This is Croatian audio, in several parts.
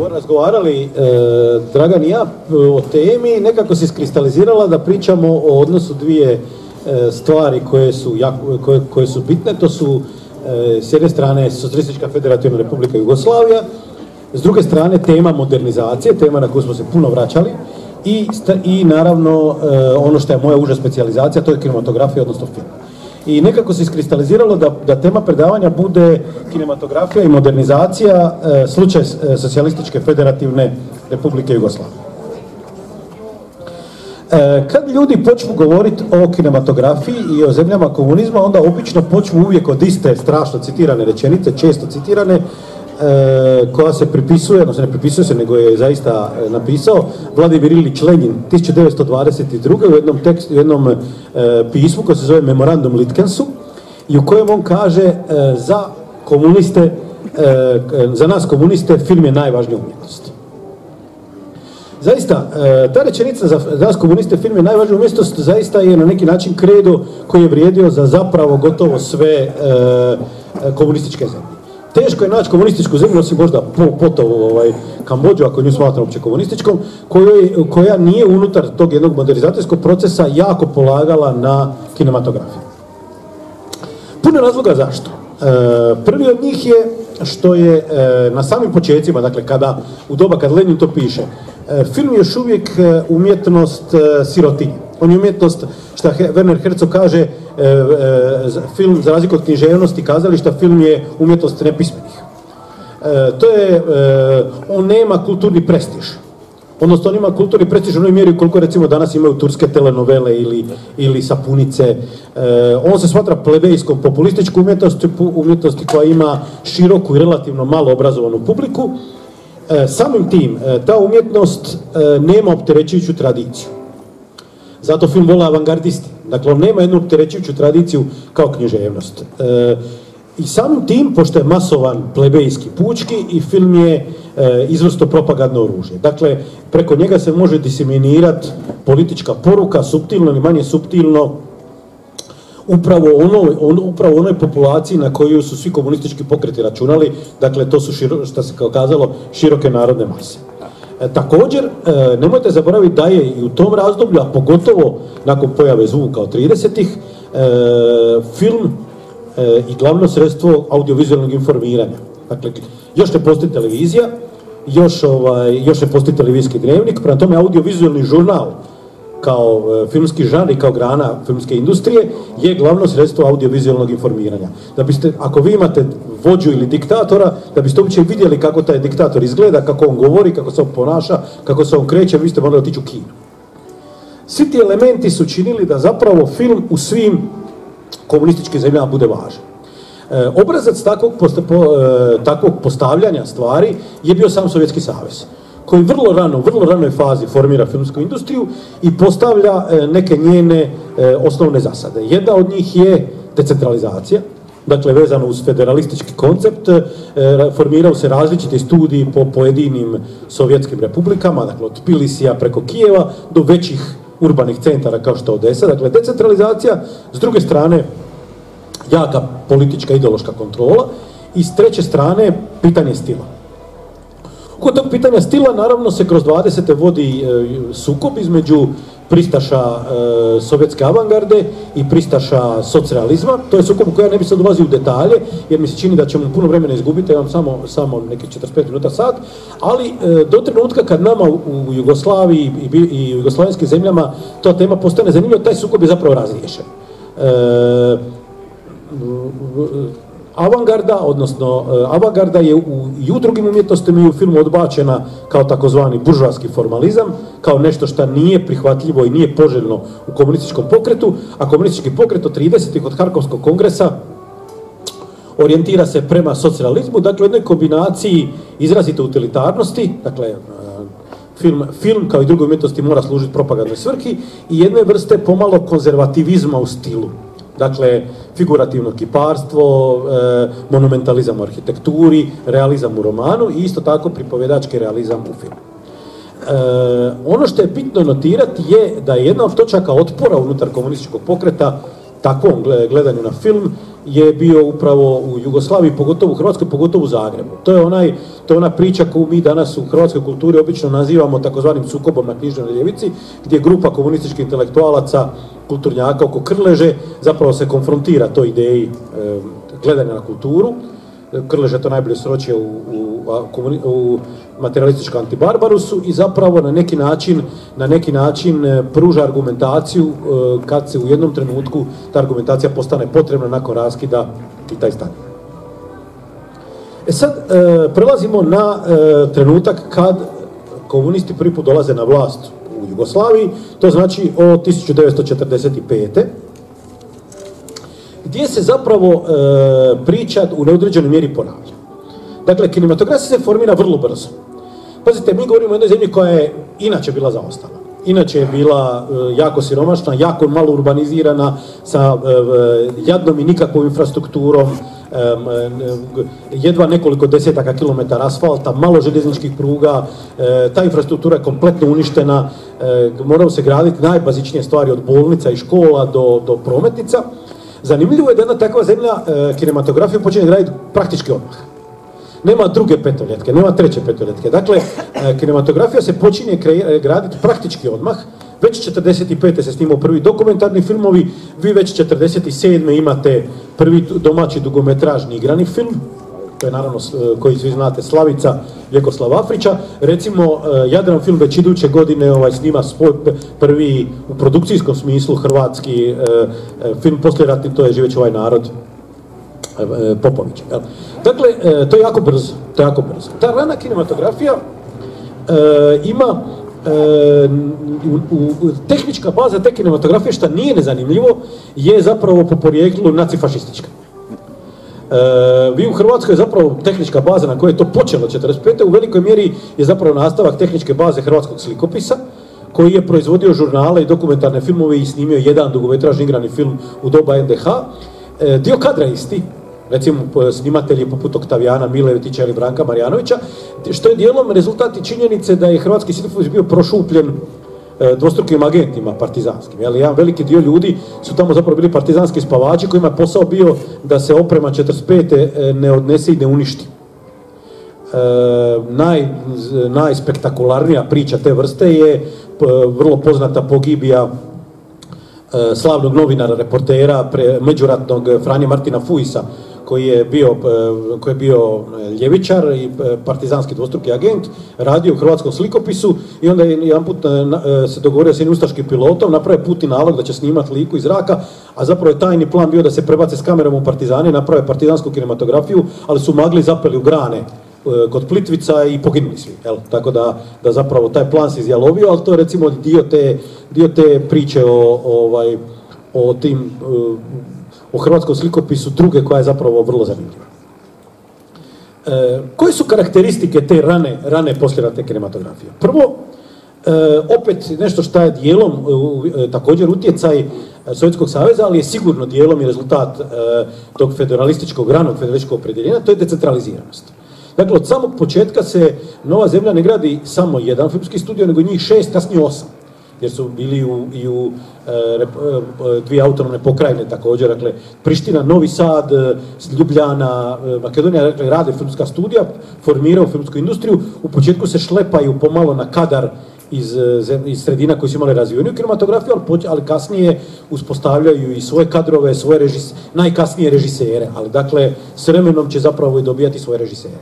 Razgovarali Dragan i ja o temi, nekako se iskristalizirala da pričamo o odnosu dvije stvari koje su bitne. To su s jedne strane Socijalistička federativna republika Jugoslavija, s druge strane tema modernizacije, tema na koju smo se puno vraćali i naravno ono što je moja uža specijalizacija, to je kinematografija, odnosno film. I nekako se iskristaliziralo da tema predavanja bude kinematografija i modernizacija, slučaj Socijalističke federativne republike Jugoslavije. Kad ljudi počnu govoriti o kinematografiji i o zemljama komunizma, onda obično počnu uvijek od iste strašno citirane rečenice, često citirane, koja se pripisuje, odnosno ne pripisuje se, nego je zaista napisao Vladimir Ilić Lenjin 1922. u jednom pismu koje se zove Memorandum Litkensu, i u kojem on kaže za komuniste, za nas komuniste film je najvažnija umjetnost. Zaista, ta rečenica za nas komuniste film je najvažnija umjetnost zaista je na neki način kredo koji je vrijedio za zapravo gotovo sve komunističke zemlje. Teško je naći komunističku zemlju, osim možda Potovu Kambodžu, ako nju smatram uopće komunističkom, koja nije unutar tog jednog modernizacijskog procesa jako polagala na kinematografiju. Puno razloga zašto. Prvi od njih je što je na samim počecima, dakle u doba kad Lenin to piše, film je još uvijek umjetnost sirotinje. On je umjetnost, što Werner Herzog kaže, film, za razliku od književnosti kazališta, film je umjetnost nepismenih. On nema kulturni prestiž. Odnosno, on ima kulturni prestiž u onoj mjeri koliko recimo danas imaju turske telenovele ili sapunice. On se smatra plebejskom populističkom umjetnosti koja ima široku i relativno malo obrazovanu publiku. Samim tim, ta umjetnost nema opterećujuću tradiciju. Zato film vole avangardisti. Dakle, on nema jednu opterećujuću tradiciju kao književnost. I samim tim, pošto je masovan, plebejski, pučki, i film je izvrsno propagandno oružje. Dakle, preko njega se može diseminirati politička poruka, suptilno ili manje suptilno, upravo onoj populaciji na koju su svi komunistički pokreti računali. Dakle, to su, što se kao kazalo, široke narodne mase. Također, nemojte zaboraviti da je i u tom razdoblju, a pogotovo nakon pojave zvuka od 30-ih, film i glavno sredstvo audiovizualnog informiranja. Dakle, još ne postoji televizija, još ne postoji televizijski dnevnik, prema tome audiovizualni žurnal kao filmski žanr i kao grana filmske industrije je glavno sredstvo audiovizualnog informiranja. Da biste, ako vi imate vođu ili diktatora, da biste uopće vidjeli kako taj diktator izgleda, kako on govori, kako se on ponaša, kako se on kreće, vi ste morali otići u kino. Svi ti elementi su činili da zapravo film u svim komunističkim zemljama bude važan. Obrazac takvog postavljanja stvari je bio sam Sovjetski savez, koji vrlo ranoj fazi formira filmsku industriju i postavlja neke njene osnovne zasade. Jedna od njih je decentralizacija, dakle vezano uz federalistički koncept, formiraju se različiti studiji po pojedinim sovjetskim republikama, dakle od Tbilisija preko Kijeva do većih urbanih centara kao što je Odesa. Dakle, decentralizacija, s druge strane jaka politička ideološka kontrola i s treće strane pitanje stila. Kod tog pitanja stila naravno se kroz 20. vodi sukob između pristaša sovjetske avangarde i pristaša socrealizma. To je sukob u koji ja ne bi sad ulazio u detalje, jer mi se čini da ćemo puno vremena izgubiti, ja imam samo nekih 45 minuta sat, ali do trenutka kad nama u Jugoslaviji i u jugoslavenskim zemljama ta tema postane zanimljiva, taj sukob je zapravo razriješen. Avangarda je i u drugim umjetnostima i u filmu odbačena kao takozvani buržoaski formalizam, kao nešto što nije prihvatljivo i nije poželjno u komunističkom pokretu, a komunistički pokret od 30-ih od Harkovskog kongresa orijentira se prema socijalizmu, dakle u jednoj kombinaciji izrazite utilitarnosti, dakle film kao i druge umjetnosti mora služiti propagandnoj svrhi, i jedne vrste pomalo konzervativizma u stilu. Dakle, figurativno kiparstvo, monumentalizam u arhitekturi, realizam u romanu i isto tako pripovjedački realizam u filmu. Ono što je bitno notirati je da je jedna od točaka otpora unutar komunističkog pokreta takvom gledanju na film je bio upravo u Jugoslaviji, pogotovo u Hrvatskoj, pogotovo u Zagrebu. To je ona priča koju mi danas u hrvatskoj kulturi obično nazivamo takozvanim sukobom na knjižnoj ljevici, gdje grupa komunističkih intelektualaca, kulturnjaka oko Krleže zapravo se konfrontira toj ideji gledanja na kulturu. Krleža to najbolje sročio u materialističkom Antibarbarusu i zapravo na neki način pruža argumentaciju kad se u jednom trenutku ta argumentacija postane potrebna nakon raskida Tita i Staljina. Sad prelazimo na trenutak kad komunisti prvi put dolaze na vlast u Jugoslaviji, to znači od 1945. gdje se zapravo priča u neodređenoj mjeri ponavlja. Dakle, kinematografija se formira vrlo brzo. Pazite, mi govorimo o jednoj zemlji koja je inače bila zaostala. Inače je bila jako siromašna, jako malo urbanizirana, sa jadnom i nikakvom infrastrukturom, jedva nekoliko desetaka kilometara asfalta, malo željezničkih pruga, ta infrastruktura je kompletno uništena, moraju se graditi najbazičnije stvari od bolnica i škola do prometnica. Zanimljivo je da jedna takva zemlja kinematografiju počinje graditi praktički odmah. Nema druge petoljetke, nema treće petoljetke. Dakle, kinematografija se počinje graditi praktički odmah. Već 1945. se snimao prvi dokumentarni filmovi, vi već 1947. imate prvi domaći dugometražni igrani film, to je naravno, koji svi znate, Slavica, Vjekoslav Afrića. Recimo, Jadran film već iduće godine snima prvi u produkcijskom smislu hrvatski film poslijeratni, to je Živeći ovaj narod Popović. Dakle, to je jako brzo. Ta rana kinematografija ima tehnička baza te kinematografije, što nije nezanimljivo, je zapravo po porijeklu nacifašistička. Vi u Hrvatskoj je zapravo tehnička baza na kojoj je to počelo 1945. u velikoj mjeri je zapravo nastavak tehničke baze hrvatskog slikopisa, koji je proizvodio žurnale i dokumentarne filmove i snimio jedan dugometražni igrani film u doba NDH. Dio kadra isti, recimo snimatelji poput Oktavijana Miletića ili Branka Marjanovića, što je dijelom rezultat i činjenice da je hrvatski slikopis bio prošupljen dvostrukim agentima partizanskim. Jedan veliki dio ljudi su tamo zapravo bili partizanski spavači kojima je posao bio da se oprema 1945. ne odnese i ne uništi. Najspektakularnija priča te vrste je vrlo poznata pogibija slavnog novinara, reportera, međuratnog Franje Martina Fuisa, koji je bio ljevičar i partizanski dvostruki agent, radio u hrvatskom slikopisu i onda je jedan put se dogovorio s jednim ustaškim pilotom, naprave putni nalog da će snimati liku iz zraka, a zapravo je tajni plan bio da se prebace s kamerom u partizane, naprave partizansku kinematografiju, ali su magli zapeli u grane kod Plitvica i poginuli svi. Tako da zapravo taj plan se izjalovio, ali to je recimo dio te priče o hrvatskom slikopisu druge, koja je zapravo vrlo zanimljiva. Koje su karakteristike te rane poslijeratne kinematografije? Prvo, opet nešto što je dijelom također utjecaj Sovjetskog saveza, ali je sigurno dijelom i rezultat tog ranog federalističkog opredjeljenja, to je decentraliziranost. Dakle, od samog početka se Nova zemlja ne gradi samo jedan filmski studio, nego njih 6, kasnije 8. Jer su bili i u dvije autonomne pokrajine također, dakle, Priština, Novi Sad, Ljubljana, Makedonija, dakle, rade filmska studija, formiraju filmsku industriju, u početku se šlepaju pomalo na kadar iz sredina koji su imali razvijeniju kinematografiju, ali kasnije uspostavljaju i svoje kadrove, svoje najkasnije režisere, ali dakle, s vremenom će zapravo i dobijati svoje režisere.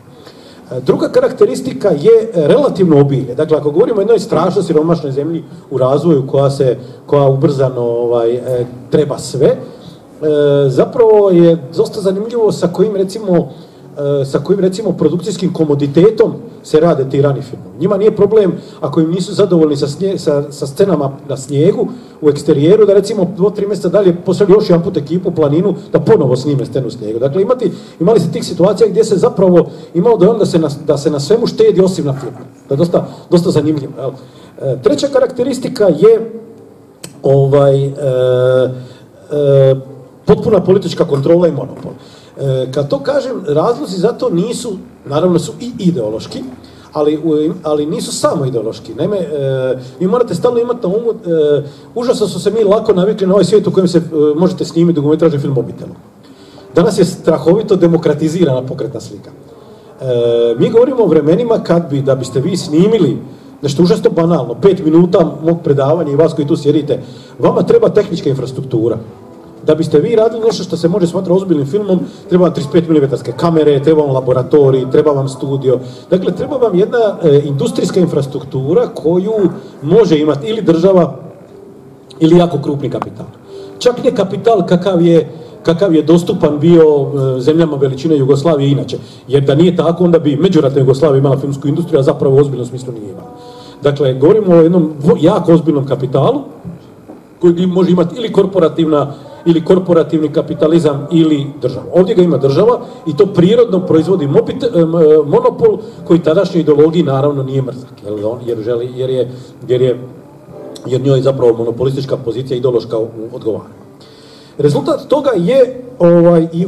Druga karakteristika je relativno obilje. Dakle, ako govorimo o jednoj strašno siromašnoj zemlji u razvoju koja ubrzano treba sve, zapravo je dosta zanimljivo sa kojim recimo produkcijskim komoditetom se rade ti rani filmovi. Njima nije problem ako im nisu zadovoljni sa scenama na snijegu u eksterijeru, da recimo 2-3 mjeseca dalje pošalju još jedan put ekipu u planinu da ponovo snime scenu u snijegu. Dakle, imali ste tih situacija gdje se zapravo imalo dojam da se na svemu štedi osim na filmu. To je dosta zanimljivo. Treća karakteristika je potpuna politička kontrola i monopol. Kad to kažem, razlozi za to nisu, naravno su i ideološki, ali nisu samo ideološki. Naime, vi morate stalno imati na umu, užasno su se mi lako navikli na ovaj svijet u kojem se možete snimiti dokumentarni film mobitelom. Danas je strahovito demokratizirana pokretna slika. Mi govorimo o vremenima da biste vi snimili nešto užasno banalno, 5 minuta mog predavanja i vas koji tu sjedite, vama treba tehnička infrastruktura. Da biste vi radili nešto što se može smatrati ozbiljnim filmom, treba vam 35 mm kamere, treba vam laboratorij, treba vam studio. Dakle, treba vam jedna industrijska infrastruktura koju može imati ili država ili jako krupni kapital. Čak ne kapital kakav je dostupan bio zemljama veličine Jugoslavije inače. Jer da nije tako, onda bi međuratna Jugoslavija imala filmsku industriju, a zapravo u ozbiljnom smislu nije imala. Dakle, govorimo o jednom jako ozbiljnom kapitalu koji može imati ili korporativni kapitalizam ili država. Ovdje ga ima država i to prirodno proizvodi monopol koji tadašnjoj ideologiji naravno nije mrzak, jer njoj je zapravo monopolistička pozicija ideološka odgovara. Rezultat toga je i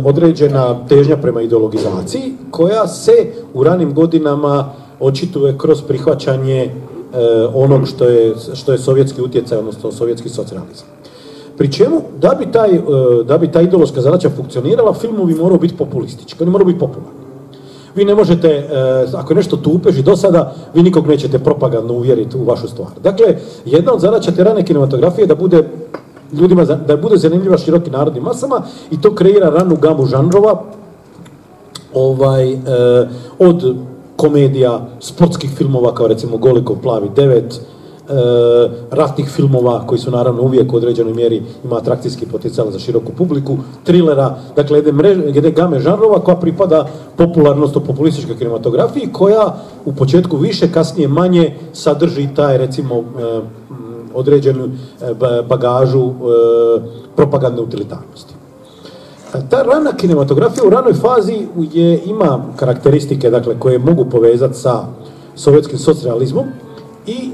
određena težnja prema ideologizaciji koja se u ranim godinama očituje kroz prihvaćanje onog što je sovjetski utjecaj, odnosno sovjetski socijalizam. Pri čemu, da bi ta ideološka zadaća funkcionirala, filmovi moraju biti populistički, oni moraju biti popularni. Vi ne možete, ako je nešto tupež i do sada, vi nikog nećete propagandno uvjeriti u vašu stvar. Dakle, jedna od zadaća te rane kinematografije je da bude zanimljiva širokim narodnim masama i to kreira ranu gamu žanrova od komedija, sportskih filmova kao recimo Golikov Plavi 9, ratnih filmova koji su naravno uvijek u određenoj mjeri ima atrakcijski potencijal za široku publiku, trilera, dakle jedne game žanrova koja pripada popularnosti populističkoj kinematografiji koja u početku više, kasnije manje sadrži taj recimo određenu bagažu propagandne utilitarnosti. Ta rana kinematografija u ranoj fazi ima karakteristike dakle, koje mogu povezati sa sovjetskim socijalizmom i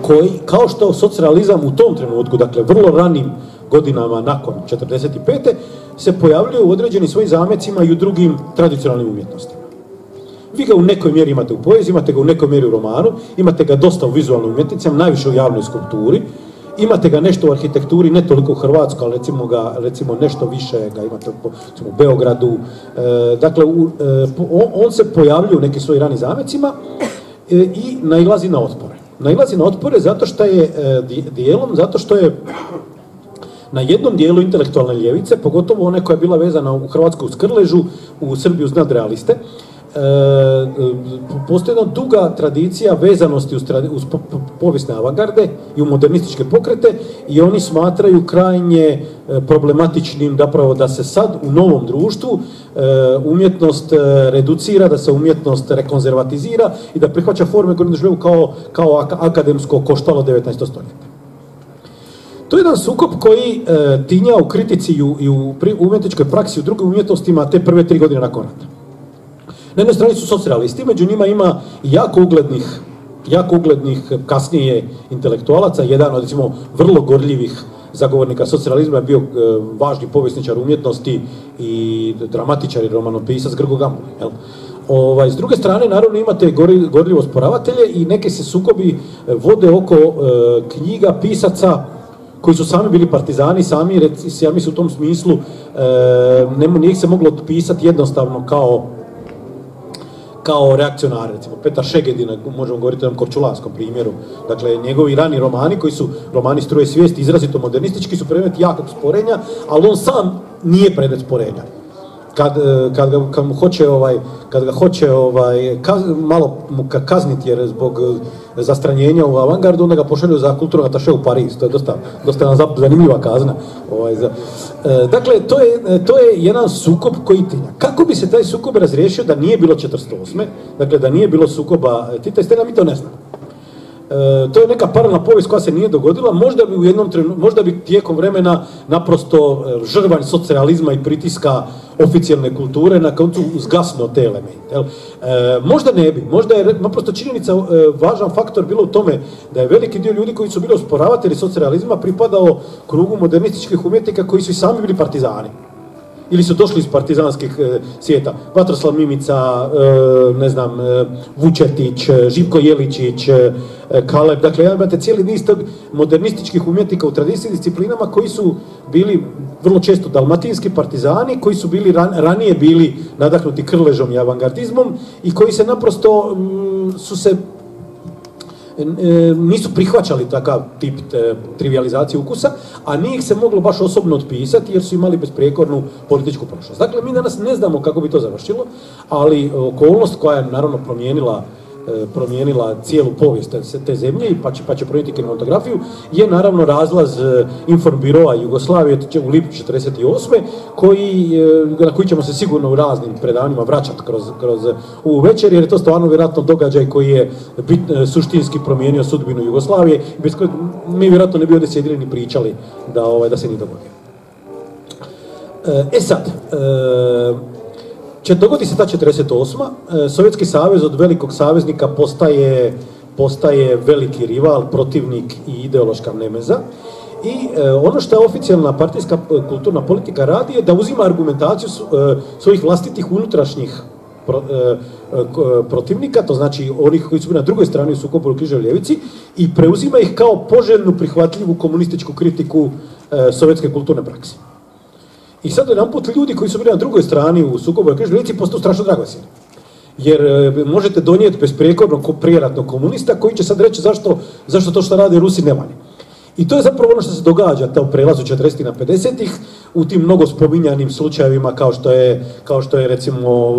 koji, kao što socijalizam u tom trenutku, dakle vrlo ranim godinama nakon 1945. se pojavljuje u određenim svojim zamecima i u drugim tradicionalnim umjetnostima. Vi ga u nekoj mjeri imate u poeziji, imate ga u nekoj mjeri u romanu, imate ga dosta u vizualnim umjetnicama, najviše u javnoj skulpturi, imate ga nešto u arhitekturi, ne toliko u Hrvatskoj, ali recimo nešto više ga imate u Beogradu. Dakle, on se pojavljuje u nekim svojim ranim zamecima i nailazi na otpore. Nailazi na otpore zato što je na jednom dijelu intelektualne ljevice, pogotovo one koja je bila vezana u Hrvatsku uz Krležu, u Srbiju uz nadrealiste, postoji jedna duga tradicija vezanosti uz povijesne avangarde i u modernističke pokrete i oni smatraju krajnje problematičnim zapravo da se sad u novom društvu umjetnost reducira, da se umjetnost rekonzervatizira i da prihvaća forme koje doživljaju kao akademsko koštalo 19. stoljeća. To je jedan sukob koji tinja u kritici i u umjetničkoj praksi u drugim umjetnostima te prve 3 godine nakon rata. Na jednoj strani su socijalisti, među njima ima jako uglednih kasnije intelektualaca. Jedan od recimo vrlo gorljivih zagovornika socijalizma je bio važni povjesničar umjetnosti i dramatičar i romanopisac Grgo Gamulin. S druge strane, naravno, imate gorljivo osporavatelje i neke se sukobi vode oko knjiga pisaca koji su sami bili partizani, sami su u tom smislu, nije se moglo otpisati jednostavno kao reakcionari, recimo Petar Šegedin, možemo govoriti o jednom korčulanskom primjeru, dakle njegovi rani romani koji su romani Struje svijesti, izrazito modernistički, su predmet jakog sporenja, ali on sam nije predmet sporenja. Kad ga hoće malo mu kazniti jer zbog zastranjenja u avangardu, onda ga pošalju za kulturno ataše u Pariz. To je dosta zanimljiva kazna. Dakle, to je jedan sukob koji tinja. Kako bi se taj sukob razriješio da nije bilo 1948. Dakle, da nije bilo sukoba Tita i Stalina, mi to ne znamo. To je neka paralelna povijest koja se nije dogodila, možda bi tijekom vremena naprosto žrvanj socijalizma i pritiska oficijalne kulture na koncu zgasnuo te elemente. Možda ne bi, možda je naprosto činjenica važan faktor bilo u tome da je veliki dio ljudi koji su bili osporavatelji socijalizma pripadao krugu modernističkih umjetnika koji su i sami bili partizani. ili su došli iz partizanskih svijeta. Vatroslav Mimica, ne znam, Vučetić, Živko Jeličić, Kaleb, dakle imate cijeli niz tog modernističkih umjetnika u tradicijskim disciplinama koji su bili vrlo često dalmatinski partizani, koji su bili ranije bili nadahnuti Krležom i avangardizmom i koji se naprosto nisu prihvaćali takav tip trivializacije ukusa, a nije ih se moglo baš osobno otpisati jer su imali besprijekornu političku prošlost. Dakle, mi danas ne znamo kako bi to završilo, ali okolnost koja je naravno promijenila cijelu povijest te zemlje pa će promijeniti kinematografiju je naravno razlaz Informbiroa Jugoslavije u lipnju 1948. na koji ćemo se sigurno u raznim predavanjima vraćati kroz ovu večer, jer je to stvarno vjerojatno događaj koji je suštinski promijenio sudbinu Jugoslavije, bez kojeg mi vjerojatno ne bi ovdje sjedili ni pričali da se nije dogodio. Dogodi se ta 1948. Sovjetski savez od velikog saveznika postaje veliki rival, protivnik i ideološka nemeza. I ono što je oficijalna partijska kulturna politika radi je da uzima argumentaciju svojih vlastitih unutrašnjih protivnika, to znači onih koji su bili na drugoj strani u sukobu u križevoj ljevici, i preuzima ih kao poželjnu prihvatljivu komunističku kritiku sovjetske kulturne prakse. I sad jedanput ljudi koji su bili na drugoj strani u sukobu u križevoj ljevici postaju strašno dragocjeni. Jer možete donijeti besprijekornog prijeratnog komunista koji će sad reći zašto to što rade Rusi ne valja. I to je zapravo ono što se događa u prelazu 40. na 50. u tim mnogo spominjanim slučajevima kao što je recimo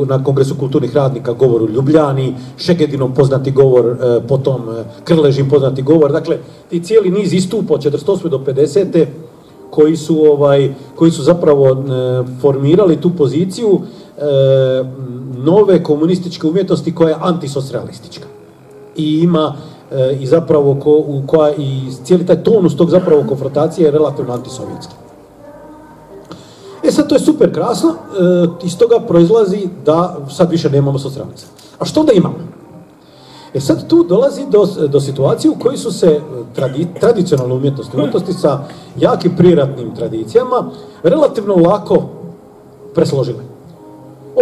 na Kongresu kulturnih radnika govor u Ljubljani, Šegedinom poznati govor, potom Krležin poznati govor. Dakle, ti cijeli niz istupa od 48. do 50. koji su zapravo formirali tu poziciju nove komunističke umjetnosti koja je antisocrealistička. I ima i zapravo i cijeli taj tonus tog zapravo konfrontacije je relativno antisovjetski. Sad to je super krasno, iz toga proizlazi da sad više nemamo socijalizam. A što onda imamo? Sad tu dolazi do situacije u kojoj su se tradicionalne umjetnosti sa jakim prijeratnim tradicijama relativno lako presložile.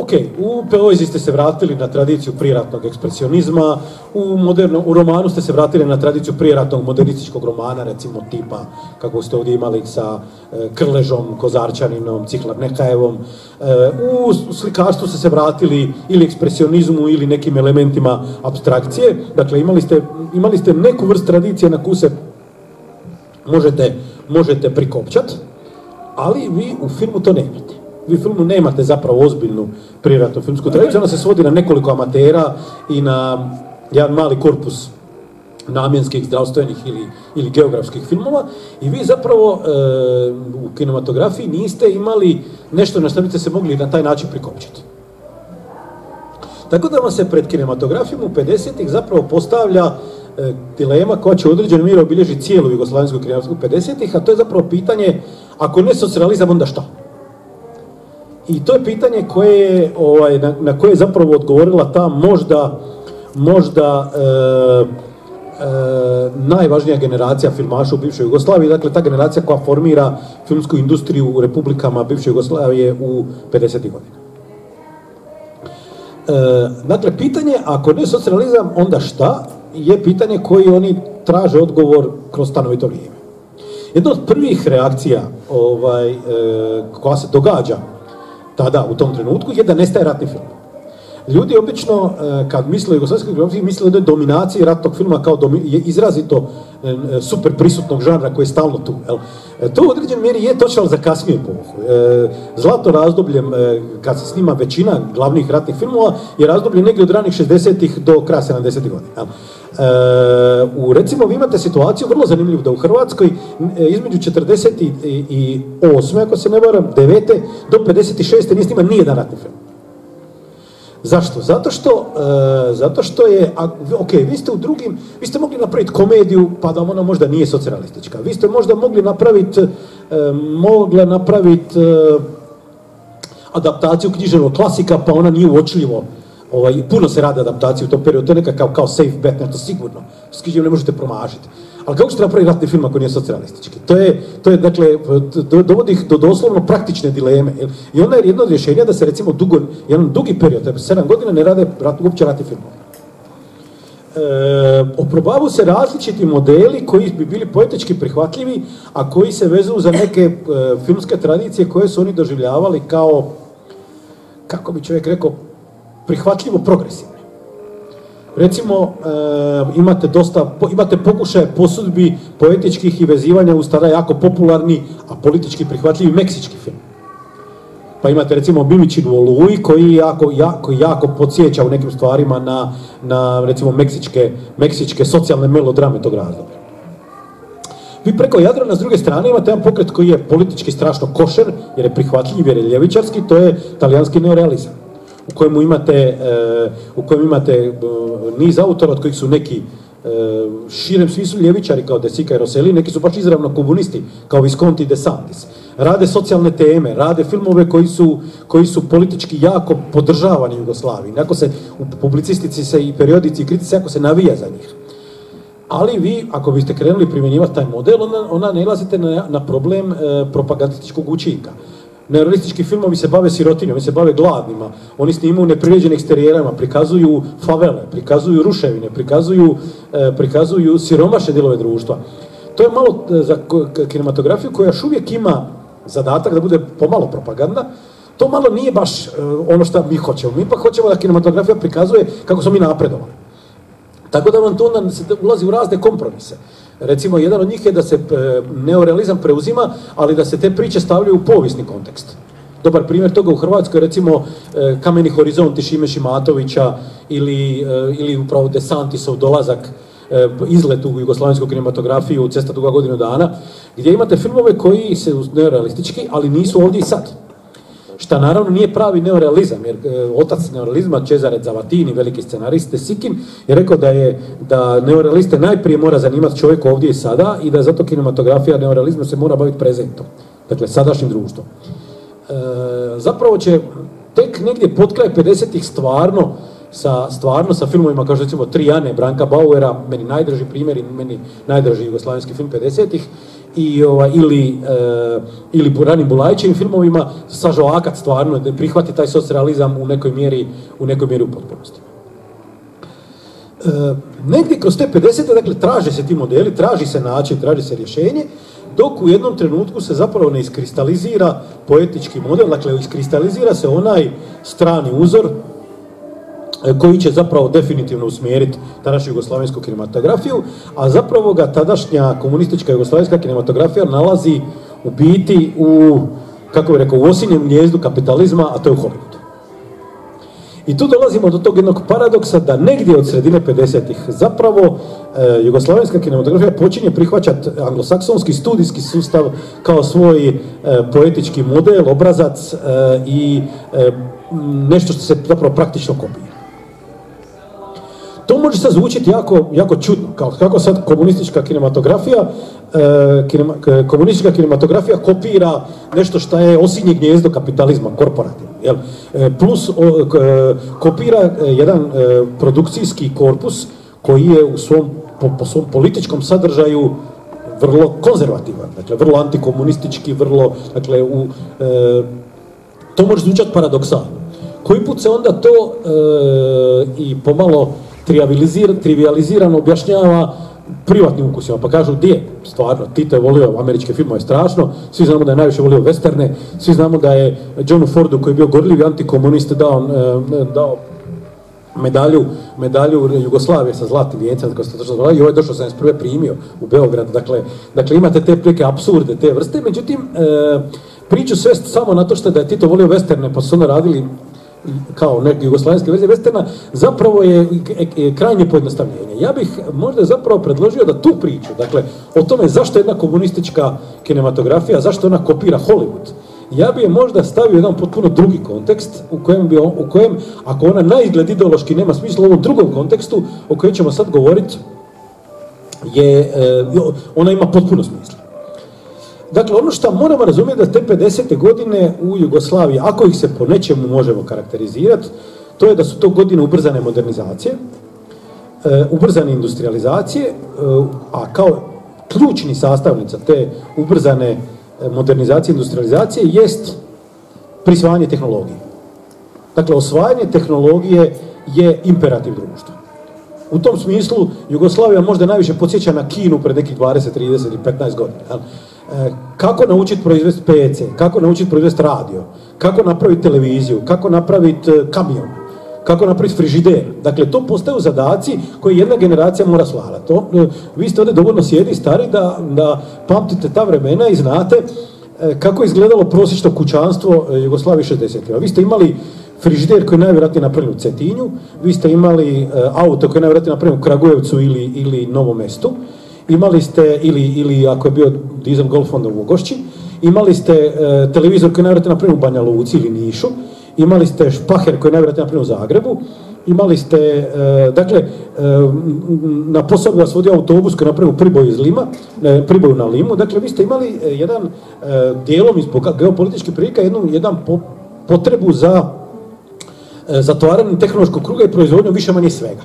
Ok, u poeziji ste se vratili na tradiciju prijeratnog ekspresionizma, u romanu ste se vratili na tradiciju prijeratnog modernističkog romana, recimo tipa kako ste ovdje imali sa Krležom, Kozarčaninom, Ciklar Nekajevom. U slikarstvu ste se vratili ili ekspresionizmu ili nekim elementima apstrakcije. Dakle, imali ste neku vrst tradicije na koju se možete prikopčati, ali vi u filmu to nemate. Vi u filmu nemate zapravo ozbiljnu prijeratnu filmsku tradiciju, ona se svodi na nekoliko amatera i na jedan mali korpus namjenskih, zdravstvenih ili geografskih filmova, i vi zapravo u kinematografiji niste imali nešto na što biste se mogli na taj način prikopčati. Tako da vam se pred kinematografijom u 50-ih zapravo postavlja dilema koja će u određenoj mjeri obilježiti cijelu jugoslavensku kinematografiju 50-ih, a to je zapravo pitanje, ako ne socijalizam, onda šta? I to je pitanje na koje je zapravo odgovorila ta možda najvažnija generacija filmaša u bivšoj Jugoslaviji, dakle ta generacija koja formira filmsku industriju u republikama bivše Jugoslavije u 50. godina. Dakle, pitanje, ako ne socijalizam, onda šta, je pitanje koji oni traže odgovor kroz stanovito vrijeme. Jedna od prvih reakcija koja se događa tada, u tom trenutku, je da nestaje ratni film. Ljudi obično, kad misle o jugoslavijskoj kinematografiji, misle da je dominacija ratnog filma kao izrazito super prisutnog žanra koji je stalno tu. To u određenoj mjeri je točno, ali za kasniju epohu. Zlato razdoblje, kad se snima većina glavnih ratnih filmova, je razdoblje negdje od ranih 60-ih do kraja 70-ih godina. Recimo, vi imate situaciju vrlo zanimljivu da u Hrvatskoj između 48. ako se ne varam, 9. do 56. nije snima nijedan ratni film. Zašto? Zato što je, vi ste mogli napraviti komediju, pa da ona možda nije socijalistička. Vi ste možda mogli napraviti adaptaciju književnog klasika, pa ona nije uočljivo. Puno se radi adaptacije u tom periodu, to je nekakav kao safe bet, nešto sigurno. S književnom ne možete promašiti. Ali kako ćete napraviti ratni film ako nije socijalistički? To je dakle, dovodi ih do doslovno praktične dileme. I onda je jedno od rješenja da se recimo jedan dugi period, 7 godina ne rade uopće ratni film. Oprobavu se različiti modeli koji bi bili poetički prihvatljivi, a koji se vezuju za neke filmske tradicije koje su oni doživljavali kao, kako bi čovjek rekao, prihvatljivo progresivne. Recimo, imate pokušaje posudbi poetičkih i vezivanja uz tada jako popularni, a politički prihvatljivi meksički film. Pa imate recimo Mimičinu Oluji koji jako podsjeća u nekim stvarima na recimo meksičke socijalne melodrame tog razdoblja. Vi preko Jadrana s druge strane imate jedan pokret koji je politički strašno košer, jer je prihvatljiv, jer je ljevičarski, to je talijanski neorealizam. U kojem imate niz autora od kojih su neki širem svi su ljevičari kao De Sica i Rosselli, neki su baš izravno komunisti kao Visconti i De Santis. Rade socijalne teme, rade filmove koji su politički jako podržavani u Jugoslaviji. Jako se u publicistici se i periodici i kritici jako se navija za njih. Ali vi, ako biste krenuli primjenjivati taj model, onda nailazite na problem propagandističkog učinka. Neorealistički filmovi se bave sirotinjom, oni se bave gladnima, oni snimaju nepriređene eksterijerama, prikazuju favele, prikazuju ruševine, prikazuju siromašne dijelove društva. To je malo za kinematografiju koja još uvijek ima zadatak da bude pomalo propagandna. To malo nije baš ono što mi hoćemo. Mi pa hoćemo da kinematografija prikazuje kako smo mi napredovali. Tako da vam to onda ulazi u razne kompromise. Recimo, jedan od njih je da se neorealizam preuzima, ali da se te priče stavljaju u povijesni kontekst. Dobar primjer toga u Hrvatskoj, recimo Kameni horizonti Šime Šimatovića ili upravo De Santisov dolazak, izlet u jugoslavensku kinematografiju, Cesta duga godinu dana, gdje imate filmove koji su neorealistički, ali nisu ovdje i sad. Šta naravno nije pravi neorealizam, jer otac neorealizma, Cesare Zavattini, veliki scenarist Sikin, je rekao da neorealiste najprije mora zanimati čovjek ovdje i sada i da zato kinematografija neorealizma se mora baviti prezentom, dakle sadašnjim društvom. Zapravo će tek negdje potkraj 50-ih stvarno sa filmovima kao što recimo Tri Ane Branka Bauera, meni najdraži primjer i meni najdraži jugoslavenski film 50-ih, ili ranim Bulajićevim filmovima sažvakat stvarno, da prihvati taj socrealizam u nekoj mjeri u potpunosti. Negdje kroz te 50-te, dakle, traže se ti modeli, traži se način, traži se rješenje, dok u jednom trenutku se zapravo ne iskristalizira poetički model, dakle, iskristalizira se onaj strani uzor koji će zapravo definitivno usmjeriti tadašnju jugoslavensku kinematografiju, a zapravo ga tadašnja komunistička jugoslavenska kinematografija nalazi u biti u osinjem gnijezdu kapitalizma, a to je u Hollywoodu. I tu dolazimo do tog jednog paradoksa da negdje od sredine 50-ih zapravo jugoslavenska kinematografija počinje prihvaćati anglosaksonski studijski sustav kao svoj poetički model, obrazac i nešto što se zapravo praktično kopira. To može sad zvučiti jako čudno, kako sad komunistička kinematografija kopira nešto što je osinje gnijezdo kapitalizma, korporativno, jel? Plus kopira jedan produkcijski korpus koji je po svom političkom sadržaju vrlo konzervativan, dakle vrlo antikomunistički, to može zvučati paradoksalno. Koji put se onda to i pomalo trivializirano objašnjava privatnim ukusima, pa kažu gdje, stvarno, Tito je volio američke filmove strašno, svi znamo da je najviše volio westerne, svi znamo da je Johnu Fordu koji je bio gorljivi antikomunist dao medalju Jugoslavije sa zlatnim vijencem, i ovaj je došao 71. primio u Beograd, dakle imate te prilike apsurde te vrste, međutim priču svest samo na to što da je Tito volio westerne pa su onda radili kao neke jugoslavenske verzije westerna, zapravo je krajnje pojednostavljenje. Ja bih možda zapravo predložio da tu priču, dakle, o tome zašto jedna komunistička kinematografija, zašto ona kopira Hollywood, ja bi je možda stavio jedan potpuno drugi kontekst u kojem, ako ona naizgled ideološki nema smisla u ovom drugom kontekstu o kojem ćemo sad govoriti, ona ima potpuno smisla. Dakle, ono što moramo razumjeti da te 50. godine u Jugoslaviji, ako ih se po nečemu možemo karakterizirati, to je da su to godine ubrzane modernizacije, ubrzane industrializacije, a kao ključni sastavnica te ubrzane modernizacije i industrializacije jest prisvajanje tehnologije. Dakle, osvajanje tehnologije je imperativ društva. U tom smislu Jugoslavija možda najviše podsjeća na Kinu pred nekih 20, 30 ili 15 godina. Kako naučiti proizvesti PC, kako naučiti proizvesti radio, kako napraviti televiziju, kako napraviti kamion, kako napraviti frižider. Dakle, to postaju zadaci koje jedna generacija mora svladati. Vi ste ovdje dovoljno sjedi stari da pamtite ta vremena i znate kako je izgledalo prosječno kućanstvo Jugoslavije 60. Vi ste imali frižider koji je najvjerojatnije napravljen u Cetinju, vi ste imali auto koji je najvjerojatnije napravljen u Kragujevcu ili Novom Mestu, imali ste, ili ako je bio dizel Golf onda u Ogošći, imali ste televizor koji je najvjerojatnije napravljen u Banja Luci ili Nišu, imali ste špaher koji je najvjerojatnije napravljen u Zagrebu, imali ste, dakle, na posao bi vas vodio autobus koji je napravljen u Priboju na Limu, dakle, vi ste imali jedan dijelom zbog geopolitičkih prilika, jedan potrebu za zatvaranjem tehnološkog kruga i proizvodnjom više manje svega.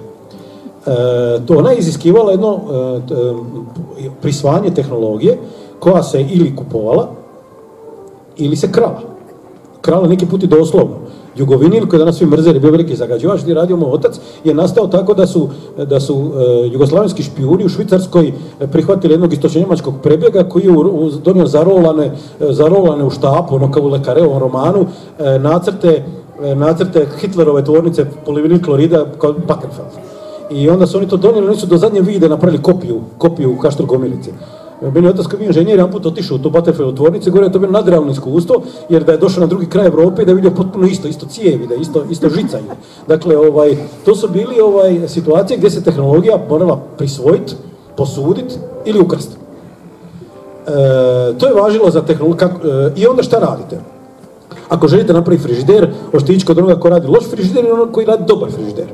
Ona je iziskivala jedno prisvajanje tehnologije koja se ili kupovala ili se krala. Krala neki put i doslovno. Jugovinil, koji danas svi mrze jer je bio veliki zagađivač, gdje je radio moj otac, je nastao tako da su jugoslavenski špijuni u Švicarskoj prihvatili jednog istočnjemačkog prebjega koji je donio zarolane u štapu, ono kao u Lekareovom romanu, nacrte Hitlerove tvornice polivinil klorida kao Bakenfeld. I onda su oni to donijeli, oni su do zadnje vide napravili kopiju u Kaštru Gomilici. Meni je otac koji je inženjer, jedan put otišao u tu Bakenfeldovu tvornicu, gore je to bilo nadrealno iskustvo, jer da je došao na drugi kraj Evrope i da je vidio potpuno isto cijevi, da je isto žica. Dakle, to su bili situacije gdje se tehnologija morala prisvojiti, posuditi ili ukrsti. To je važilo za tehnologiju. I onda šta radite? Ako želite napraviti frižider, hoćete ići kod onoga ko radi loš frižider i onoga koji radi dobar frižider.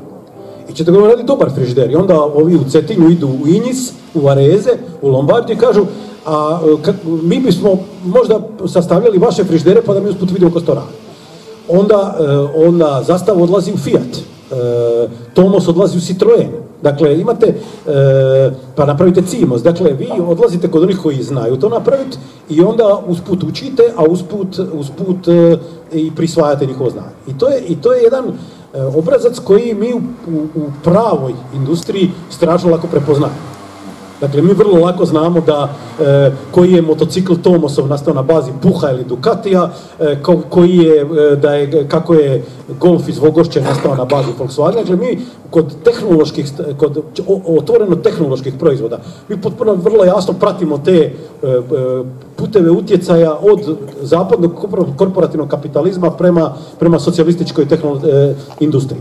I ćete ga raditi dobar frižider. I onda ovi u Cetinju idu u Injis, u Vareze, u Lombardiju i kažu mi bismo možda sastavljali vaše frižidere pa da mi usput vidimo ko to radi. Onda Zastav odlazi u Fiat, Tomos odlazi u Citroen. Dakle, imate, pa napravite Cimos. Dakle, vi odlazite kod onih koji znaju to napraviti i onda usput učite, a usput i prisvajate njihovo znanje. I to je jedan obrazac koji mi u pravoj industriji strašno lako prepoznamo. Dakle, mi vrlo lako znamo koji je motocikl Tomosov nastao na bazi Puha ili Ducatija, kako je Golf iz Vogošće nastao na bazi Volkswagena. Dakle, mi kod otvoreno tehnoloških proizvoda, mi potpuno vrlo jasno pratimo te puteve utjecaja od zapadnog korporativnog kapitalizma prema socijalističkoj industriji.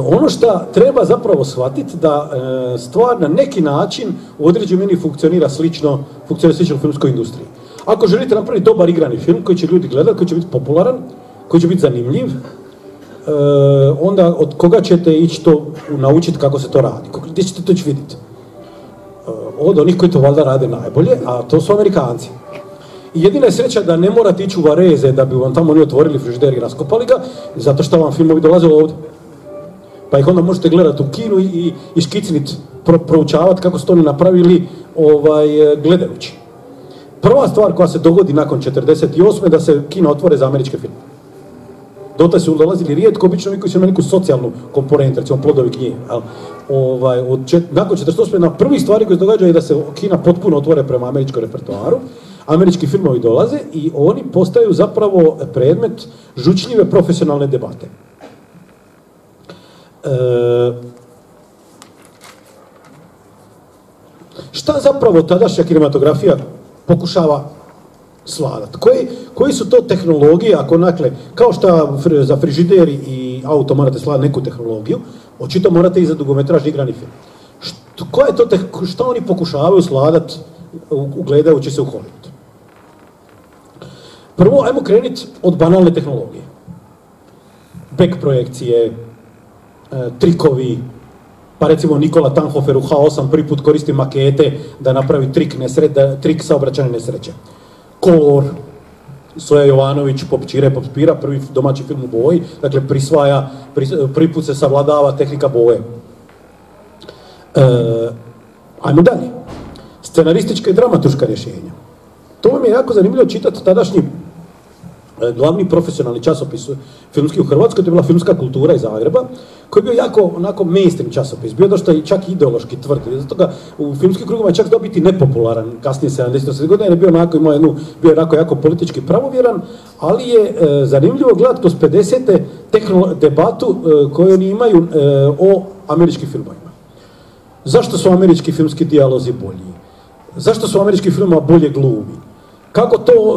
Ono što treba zapravo shvatiti da stvar na neki način u određenoj mjeri funkcionira slično u filmskoj industriji. Ako želite napraviti dobar igrani film koji će ljudi gledati, koji će biti popularan, koji će biti zanimljiv, onda od koga ćete ići to naučiti kako se to radi? Gdje ćete to vidjeti? Od onih koji to valjda rade najbolje, a to su Amerikanci. I jedina je sreća da ne morate ići u Vareze da bi vam tamo oni otvorili frižider i raskopali ga, zato što vam filmovi dolaze ovdje. Pa ih onda možete gledati u kinu i škicniti, proučavati kako su to oni napravili gledajući. Prva stvar koja se dogodi nakon 1948. je da se kino otvore za američke filme. Dotle su dolazili rijetko, obično vi koji su imali neku socijalnu komponentu, recimo Plodovi knjige. Nakon 1948. na prvi stvari koje se događaju je da se kina potpuno otvore prema američkom repertoaru. Američki filmovi dolaze i oni postaju zapravo predmet žučljive profesionalne debate. Šta zapravo tadašnja kinematografija pokušava svladati? Koji su to tehnologije, kao što za frižider i auto morate svladati neku tehnologiju, očito morate i za dugometražni igrani film. Šta oni pokušavaju svladati ugledajući se u Hollywood? Prvo, ajmo krenuti od banalne tehnologije. Back projekcije, trikovi, pa recimo Nikola Tanhofer u H8 prvi put koristi makete da napravi trik saobraćajne nesreće. Kolor, Soja Jovanović, Popčira, prvi domaći film u boji, dakle prvi put se savladava tehnika boje. Ajmo dalje. scenaristička i dramaturška rješenja. To vam je jako zanimljivo čitati tadašnji glavni profesionalni časopis filmski u Hrvatskoj, to je bila Filmska kultura iz Zagreba, koji je bio jako onako mainstream časopis, bio dosta i čak ideološki tvrd. Zato ga u filmskim krugovima je čak dobiti nepopularan kasnije 70-80 godina, jer je bio onako, bio onako jako politički pravovjeran, ali je zanimljivo gledati kroz 50. debatu koju oni imaju o američkim filmovima. Zašto su američki filmski dijalozi bolji? Zašto su američki filmova bolje glumi?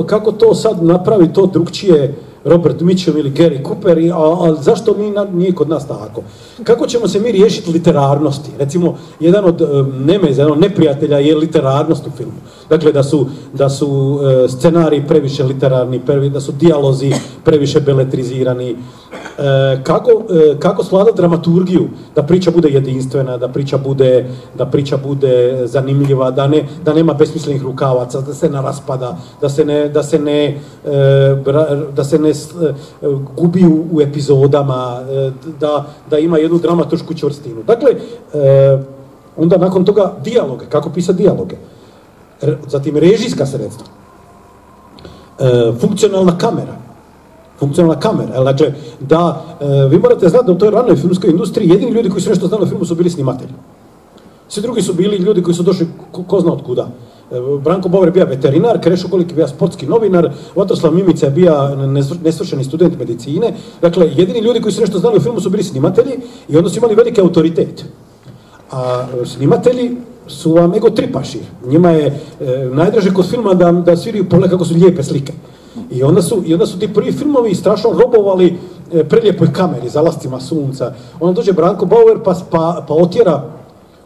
Kako to sad napravi to drugčije Robert Mitchum ili Gary Cooper, a zašto nije kod nas tako? Kako ćemo se mi riješiti literarnosti? Recimo, jedan od nemeza, jedan od neprijatelja je literarnost u filmu. Dakle, da su scenariji previše literarni, da su dijalozi previše beletrizirani. Kako svladati dramaturgiju, da priča bude jedinstvena, da priča bude zanimljiva, da nema besmislenih rukavaca, da se ne raspada, da se ne gubi u epizodama, da ima jednu dramaturšku čvrstinu. Dakle, onda nakon toga dijaloge, kako pisati dijaloge. Zatim režijska sredstva. Funkcionalna kamera. Dakle, vi morate znati da u toj ranoj filmskoj industriji jedini ljudi koji su nešto znali o filmu su bili snimatelji. Svi drugi su bili ljudi koji su došli ko zna od kuda. Branko Bauer je bio veterinar, Krešo Kolik je bio sportski novinar, Vatroslav Mimica je bio nesvršeni student medicine. Dakle, jedini ljudi koji su nešto znali o filmu su bili snimatelji i onda su imali veliki autoritet. A snimatelji su vam ego tripaši. Njima je najdraže kod filma da sviraju pole kako su lijepe slike. I onda su ti prvi filmovi strašno robovali prelijepoj kameri, zalascima sunca. Onda dođe Branko Bauer pa otjera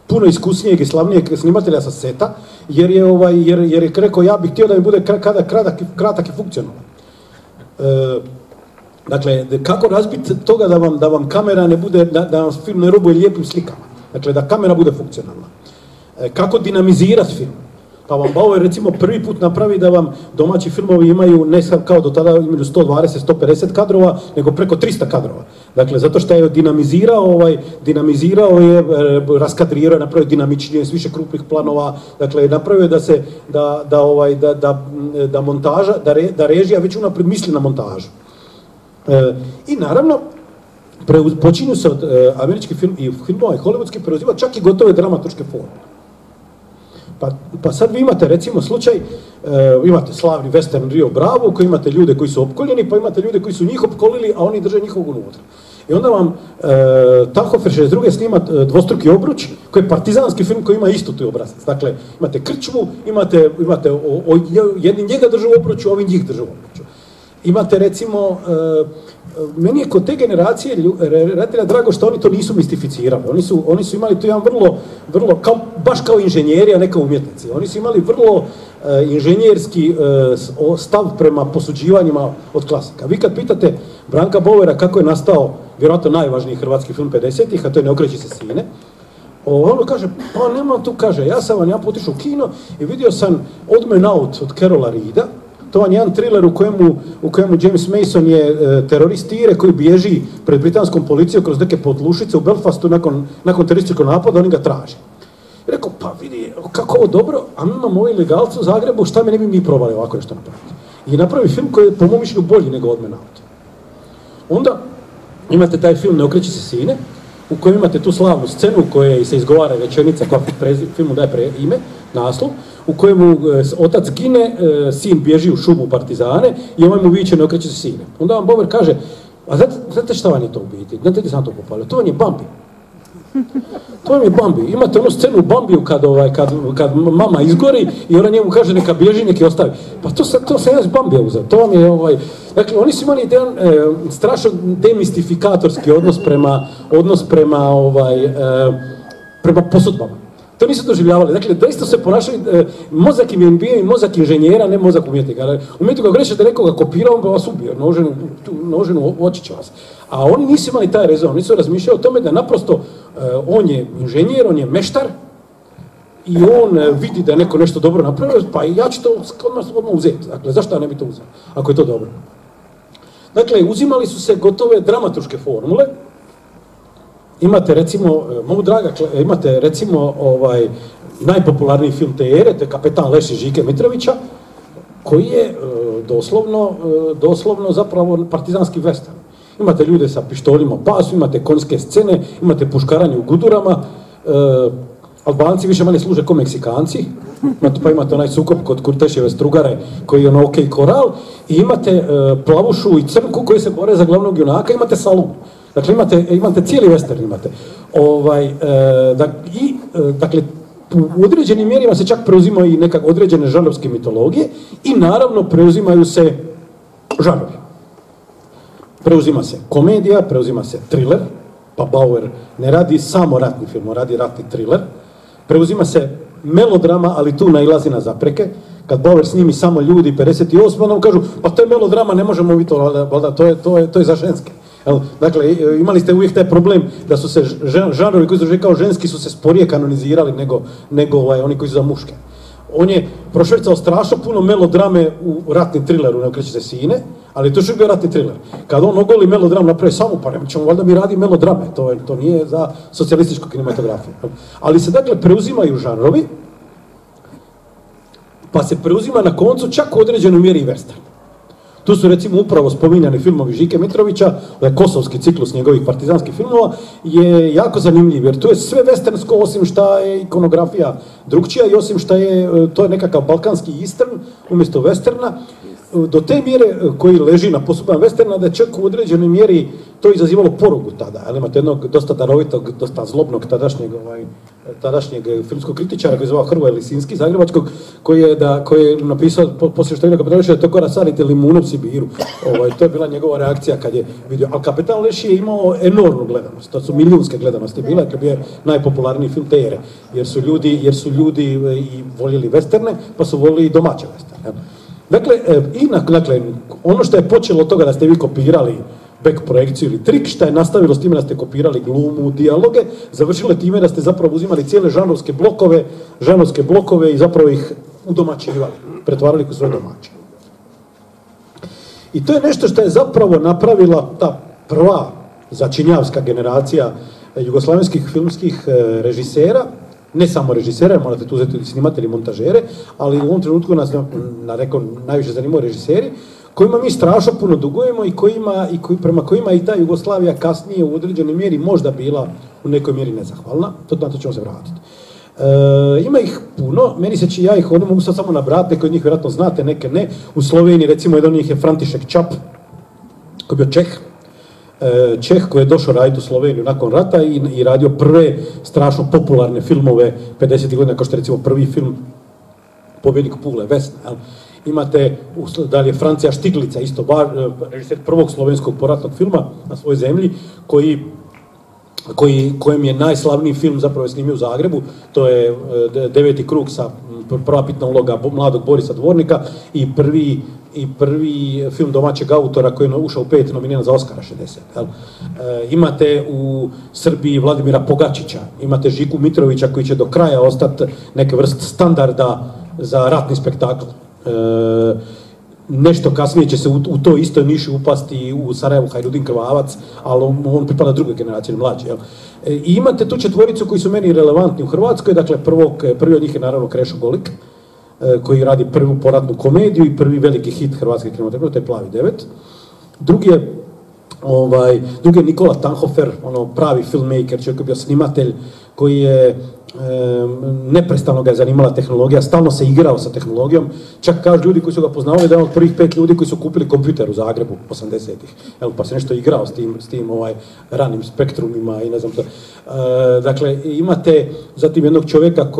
puno iskusnijeg i slavnijeg snimatelja sa seta, jer je rekao ja bih htio da mi bude kratak i funkcionalan. Dakle, kako razbiti toga da vam kamera ne bude, da vam film ne robuje lijepim slikama. Dakle, da kamera bude funkcionalna. Kako dinamizirati film? Pa vam Bauer recimo prvi put napravi da vam domaći filmovi imaju, ne kao do tada imaju 120-150 kadrova, nego preko 300 kadrova. Dakle, zato što je dinamizirao je, raskadrirao, napravio dinamičnije, s više krupnih planova, dakle, napravio je da montaža, da režija već unaprijed misli na montažu. I naravno, počinju se od američkih filmova i hollywoodskih preuzima čak i gotove dramaturške forme. Pa sad vi imate recimo slučaj, imate slavni western Rio Bravo, koji imate ljude koji su opkoljeni, pa imate ljude koji su njih opkolili, a oni drže njihovog unutra. I onda vam Talhofer 62. snima Dvostruki obruč, koji je partizanski film koji ima isto tu obrazac. Dakle, imate krčmu, imate jedni njega drže u obruču, ovi njih drže u obruču. Imate recimo, meni je kod te generacije redatelja drago što oni to nisu mistificirali. Oni su imali tu jedan vrlo baš kao inženjeri, a ne kao umjetnici. Oni su imali vrlo inženjerski stav prema posuđivanjima od klasika. Vi kad pitate Branka Bauera kako je nastao vjerojatno najvažniji hrvatski film 50-ih, a to je Ne okreći se sine, ono kaže, pa nema tu, kaže, ja sam vam jedanput otišao u kino i vidio sam Odd Man Out od Carola Reeda. To je jedan thriller u kojemu James Mason je terorist Ire koji bježi pred britanskom policijom kroz neke potlušice u Belfastu nakon terorističkog napada, oni ga traže. I rekao, pa vidi, kako ovo dobro, a mi imamo ovaj legalce u Zagrebu, šta mi ne bi mi probali ovako nešto napraviti. I napravi film koji je po mom mišljenju bolji nego Odd Man Out. Onda imate taj film Ne okreći se sine, u kojem imate tu slavnu scenu u kojoj se izgovara rečenica koja filmu daje ime, naslov, u kojemu otac gine, sin bježi u šumu partizane i ovaj mu viče Ne okreći se sine. Onda vam Bauer kaže, a znate šta vam je to u biti? Znate gdje sam to popalio? To vam je Bambi. To vam je Bambi. Imate onu scenu u Bambiju kad mama izgori i ona njemu kaže neka bježi, neki ostavi. Pa to sam ja s Bambija uzeo. To vam je Dakle, oni su imali jedan strašno demistifikatorski odnos prema posudbama. To nisu doživljavali. Dakle, doista se ponašali, mozak im je bio i mozak inženjera, ne mozak umjetnika. Umjetnika ako rečete nekoga kopira, on bi vas ubio, noženu oči će vas. A oni nisu imali taj rezon, oni su razmišljali o tome da naprosto on je inženjer, on je meštar i on vidi da je neko nešto dobro napravio, pa ja ću to odmah uzeti. Dakle, zašto ja ne bi to uzeo, ako je to dobro? Dakle, uzimali su se gotove dramaturške formule. Imate recimo, najpopularniji film te ere, to je Kapetan Leši Žike Mitrovića, koji je doslovno zapravo partizanski western. Imate ljude sa pištoljima u pasu, imate konjske scene, imate puškaranje u gudurama, Albanci više manje služe ko Meksikanci, pa imate onaj sukob kod Kurteševe Strugare koji je ono ok koral, i imate Plavušu i Crnku koji se bore za glavnog junaka, imate Salum. Dakle, imate cijeli western, imate. Dakle, u određenim mjerima se čak preuzimaju i nekak određene žanrovske mitologije i naravno preuzimaju se žanrovi. Preuzima se komedija, preuzima se thriller, pa Bauer ne radi samo ratni film, on radi ratni thriller. Preuzima se melodrama, ali tu nailazi na zapreke. Kad Bauer snimi Samo ljudi 58, onda mu kažu, pa to je melodrama, ne možemo vi to, valjda, to je za ženske. Dakle, imali ste uvijek taj problem da su se žanrovi koji su kao ženski su se sporije kanonizirali nego oni koji su za muške. On je prošvercao strašno puno melodrame u ratnim thrilleru, ne okreće se sine, ali to je bio ratni thriller. Kad on ogoli melodram napravi samo, pa ćemo valjda mi radi melodrame, to nije za socijalističku kinematografiju. Ali se dakle preuzimaju žanrovi, pa se preuzima na koncu čak u određenoj mjeri i western. Tu su recimo upravo spominjani filmovi Žike Mitrovića, kosovski ciklus njegovih partizanskih filmova, je jako zanimljiv, jer to je sve westernsko osim šta je ikonografija drugčija i osim šta je, to je nekakav balkanski eastern umjesto westerna, do te mjere koji leži na postupan westerna da je čak u određenoj mjeri to izazivalo porugu tada. Ali imate jednog dosta darovitog, dosta zlobnog tadašnjeg filmskog kritičara koji je zvao Hrvoje Lisinski, zagrebačkog, koji je napisao poslije što je Kapetanović da to kora sadite limunom u Sibiru. To je bila njegova reakcija kad je vidio. Ali Kapetan Leši je imao enormnu gledanost, to su milijunske gledanosti bila, jer je najpopularniji film te ere, jer su ljudi i voljeli westerne, pa su voljeli i domaće westerne. Dakle, ono što je počelo od toga da ste vi kopirali back projekciju ili trik, što je nastavilo s time da ste kopirali glumu, dijaloge, završilo je time da ste zapravo uzimali cijele žanrovske blokove i zapravo ih udomaćivali, pretvarali u svoje domaće. I to je nešto što je zapravo napravila ta prva začinjavska generacija jugoslavenskih filmskih režisera, ne samo režisere, morate tu uzeti snimatelji, montažere, ali u ovom trenutku nas najviše zanimaju režiseri, kojima mi strašno puno dugujemo i prema kojima i ta Jugoslavija kasnije u određenoj mjeri možda bila u nekoj mjeri nezahvalna, na to ćemo se vratiti. Ima ih puno, meni se ja ih mogu sad samo nabrati, neke od njih vjerojatno znate, neke ne. U Sloveniji recimo jedan od njih je František Čap, koji je bio Čeh koji je došao raditi u Sloveniju nakon rata i radio prve strašno popularne filmove 50. godina, kao što je recimo prvi film Pobjednik Pule, Vesna. Imate dalje Francija Štiglica, isto režiser prvog slovenskog poratnog filma na svojoj zemlji, kojem je najslavniji film zapravo snimio u Zagrebu, to je Deveti krug sa prva pitna uloga mladog Borisa Dvornika i prvi film domaćeg autora koji je ušao u 5 nominiran za Oskara 60. Imate u Srbiji Vladimira Pogačića, imate Žiku Mitrovića koji će do kraja ostati neke vrste standarda za ratni spektakl. Nešto kasnije će se u toj istoj niši upasti u Sarajevu Hajrudin Krvavac, ali on pripada drugoj generaciji, mlađi. I imate tu četvoricu koji su meni relevantni u Hrvatskoj, dakle prvi od njih je naravno Krešo Golik, koji radi prvu poratnu komediju i prvi veliki hit hrvatske kinematografije, to je Plavi 9. Drugi je Nikola Tanhofer, pravi filmmaker, čovjek je bio snimatelj, koji je neprestano ga je zanimala tehnologija, stalno se igrao sa tehnologijom, čak kažu ljudi koji su ga poznavali da je on od prvih 5 ljudi koji su kupili kompjuter u Zagrebu 80-ih, pa se nešto igrao s tim ranim spektrumima i ne znam što. Dakle, imate zatim jednog čovjeka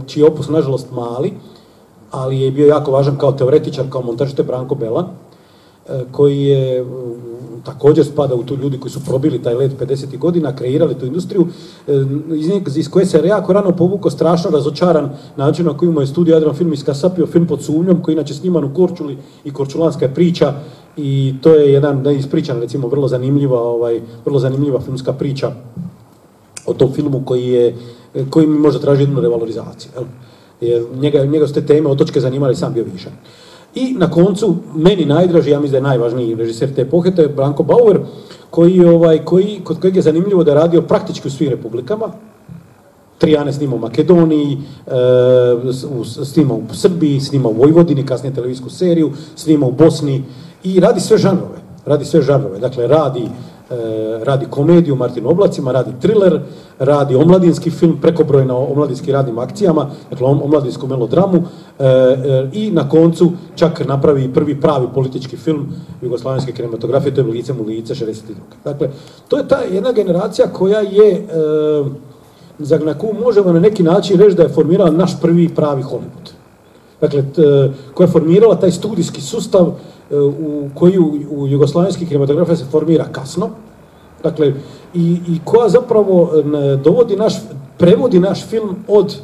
čiji je opus nažalost mali, ali je bio jako važan kao teoretičar, kao montaž, to je Branko Belan, koji je također spada u tu ljudi koji su probili taj led 50. godina, kreirali tu industriju, iz koje se jako rano povukao strašno razočaran način na koji mu je studio Jadran Film iskasapio film Pod sumnjom, koji inače sniman u Korčuli i korčulanska je priča, i to je jedan ispričan, recimo, vrlo zanimljiva filmska priča o tom filmu koji mi možda traži jednu revalorizaciju. Njega su te teme otočke zanimali, sam bio višan. I na koncu, meni najdraži, ja mislim da je najvažniji režiser te epohe, to je Branko Bauer, kod kojeg je zanimljivo da je radio praktički u svim republikama. Trijane snima u Makedoniji, snima u Srbiji, snima u Vojvodini, kasnije televizijsku seriju, snima u Bosni i radi sve žanrove. Dakle, radi komediju Martin Oblacima, radi thriller, radi omladinski film, prekobrojno omladinski radnim akcijama, dakle omladinsku melodramu i na koncu čak napravi prvi pravi politički film jugoslavenske kinematografije, to je Licem u lice 62. Dakle, to je ta jedna generacija koja je, na koju možemo na neki način reći da je formirala naš prvi pravi Hollywood. Dakle, koja je formirala taj studijski sustav koji u jugoslavenski kinematografija se formira kasno, dakle, i koja zapravo prevodi naš film od